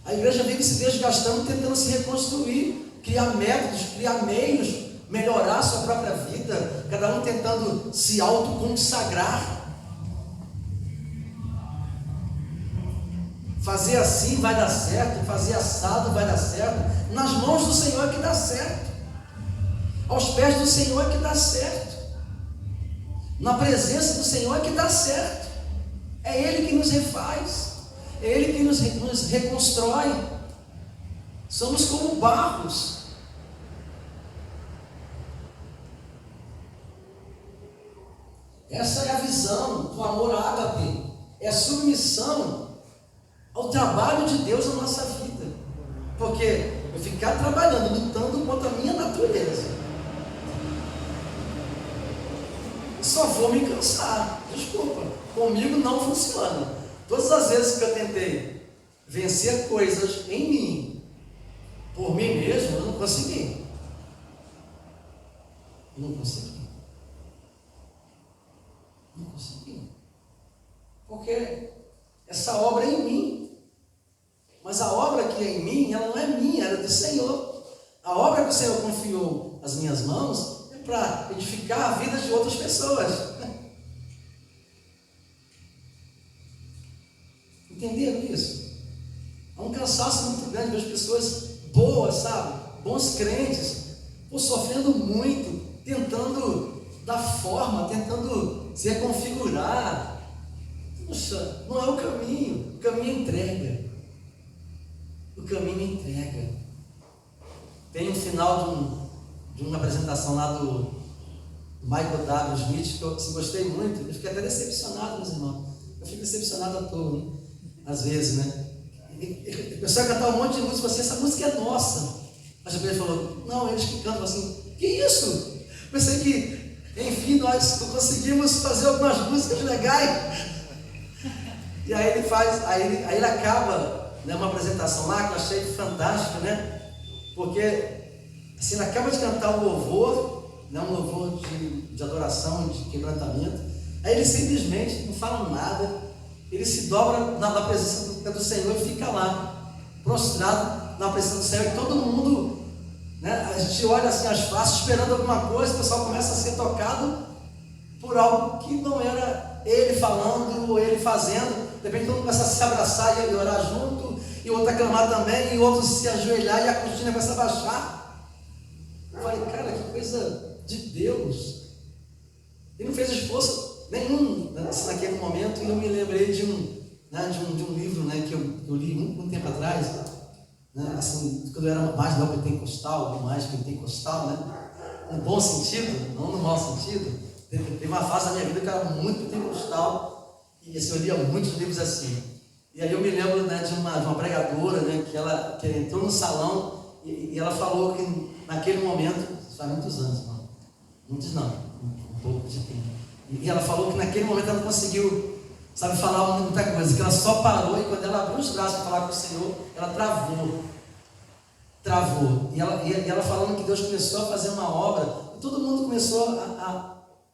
A igreja vive se desgastando, tentando se reconstruir, criar métodos, criar meios, melhorar a sua própria vida, cada um tentando se autoconsagrar. Fazer assim vai dar certo, fazer assado vai dar certo. Nas mãos do Senhor é que dá certo. Aos pés do Senhor é que dá certo. Na presença do Senhor é que dá certo. É Ele que nos refaz. É Ele que nos reconstrói. Somos como barros. Essa é a visão do amor ágape. É a submissão ao trabalho de Deus na nossa vida. Porque eu ficar trabalhando, lutando contra a minha natureza, só vou me cansar. Desculpa, comigo não funciona. Todas as vezes que eu tentei vencer coisas em mim, por mim mesmo, eu não consegui. Não consegui. Porque essa obra é em mim. Mas a obra que é em mim, ela não é minha, ela é do Senhor. A obra que o Senhor confiou às minhas mãos é para edificar a vida de outras pessoas. Entenderam isso? Há um cansaço muito grande das pessoas boas, sabe? Bons crentes, sofrendo muito, tentando dar forma, tentando se reconfigurar. Puxa, não é o caminho é entrega. O caminho é entrega. Tem um final de uma apresentação lá do Michael W. Smith, que eu gostei muito. Eu fiquei até decepcionado, meus irmãos. Eu fico decepcionado à toa, né? Às vezes, né? O pessoal cantar um monte de música assim: essa música é nossa. Mas ele falou: não, eles que cantam assim. Que isso? Pensei que, enfim, nós conseguimos fazer algumas músicas legais. E aí ele faz, aí ele acaba, né, uma apresentação lá que eu achei fantástico, né? Porque assim, ele acaba de cantar um louvor, né, um louvor de adoração, de quebrantamento. Aí ele simplesmente não fala nada, ele se dobra na presença do Senhor e fica lá, prostrado na presença do Senhor. E todo mundo, né, a gente olha assim as faces esperando alguma coisa, o pessoal começa a ser tocado por algo que não era ele falando ou ele fazendo. De repente todo mundo começa a se abraçar e orar junto, e outro a clamar também, e outro se ajoelhar, e a cortina começa a baixar. Eu falei: cara, que coisa de Deus. Ele não fez esforço nenhum, né, naquele momento. E eu me lembrei de um livro, né, que eu li muito tempo atrás, né, assim, quando eu era mais neopentecostal, mais pentecostal, né, no bom sentido, não no mau sentido. Teve uma fase da minha vida que eu era muito pentecostal, e assim, eu lia muitos livros assim. E aí eu me lembro, né, de uma pregadora, né, que entrou no salão e ela falou que naquele momento, isso faz muitos anos, não, muitos não, um pouco de tempo. E ela falou que naquele momento ela não conseguiu, sabe, falar muita coisa, que ela só parou e quando ela abriu os braços para falar com o Senhor, ela travou. E ela falando que Deus começou a fazer uma obra, e todo mundo começou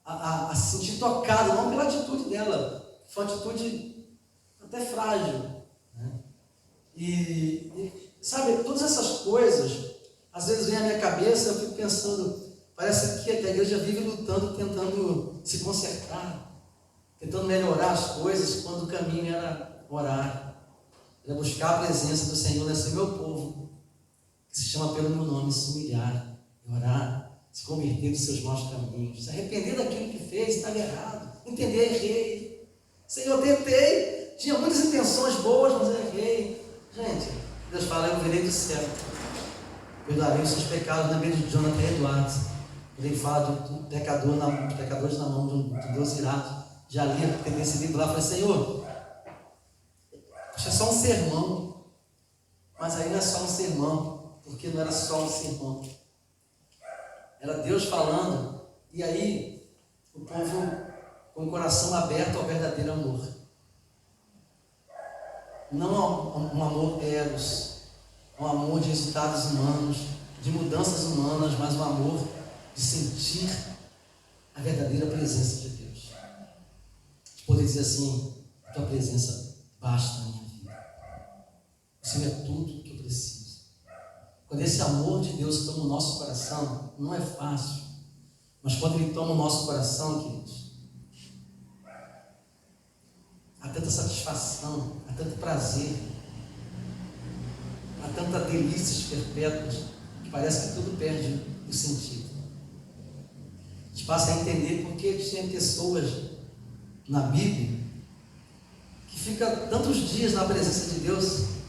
a se sentir tocado, não pela atitude dela, foi uma atitude até frágil, né? E sabe, todas essas coisas, às vezes vem à minha cabeça, eu fico pensando, parece que a igreja vive lutando, tentando se consertar, tentando melhorar as coisas, quando o caminho era orar, era buscar a presença do Senhor nesse meu povo, que se chama pelo meu nome, se humilhar, orar, se converter dos seus maus caminhos, se arrepender daquilo que fez, estava errado, entender, errei. Senhor, tentei, tinha muitas intenções boas, mas eu errei. Gente, Deus fala, eu virei do céu, perdoarei os seus pecados, lembrei de Jonathan Edwards, ele fala do pecadores na mão de Deus irado. Já li esse livro lá, falei, Senhor, acho que é só um sermão, mas aí não é só um sermão, porque não era só um sermão, era Deus falando, e aí o povo com o coração aberto ao verdadeiro amor, não um amor eros, um amor de resultados humanos, de mudanças humanas, mas um amor de sentir a verdadeira presença de Deus, de poder dizer assim, a tua presença basta na minha vida, o Senhor é tudo que eu preciso. Quando esse amor de Deus toma o nosso coração, não é fácil, mas quando Ele toma o nosso coração, queridos, há tanta satisfação, há tanto prazer, há tanta delícias perpétuas, que parece que tudo perde o sentido. A gente passa a entender porque tinha pessoas na Bíblia que ficam tantos dias na presença de Deus,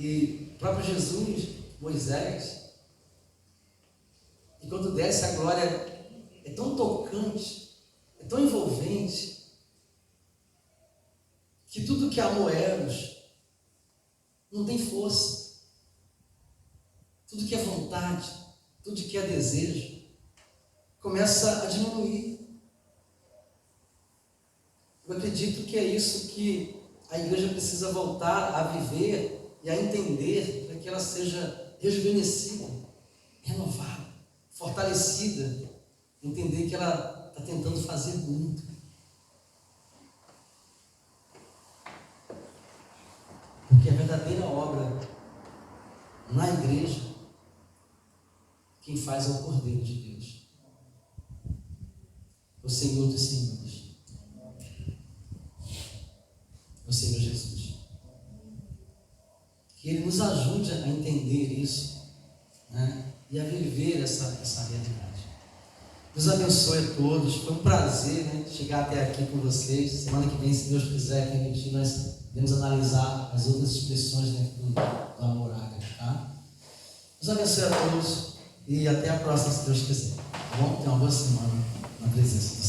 e o próprio Jesus, Moisés, e quando desce a glória é tão tocante, é tão envolvente, que tudo que é amor eros não tem força, tudo que é vontade, tudo que é desejo começa a diminuir. Eu acredito que é isso que a igreja precisa voltar a viver e a entender, para que ela seja rejuvenescida, renovada, fortalecida, entender que ela está tentando fazer muito. Porque a verdadeira obra na igreja, quem faz é o Cordeiro de Deus, o Senhor dos Senhores, o Senhor Jesus. Que Ele nos ajude a entender isso, né? E a viver essa realidade. Deus abençoe a todos. Foi um prazer, né, chegar até aqui com vocês. Semana que vem, se Deus quiser permitir, nós vamos analisar as outras expressões dentro do amor ágape, tá? Deus abençoe a todos e até a próxima, se Deus quiser. Tá bom? Tenha uma boa semana na presença.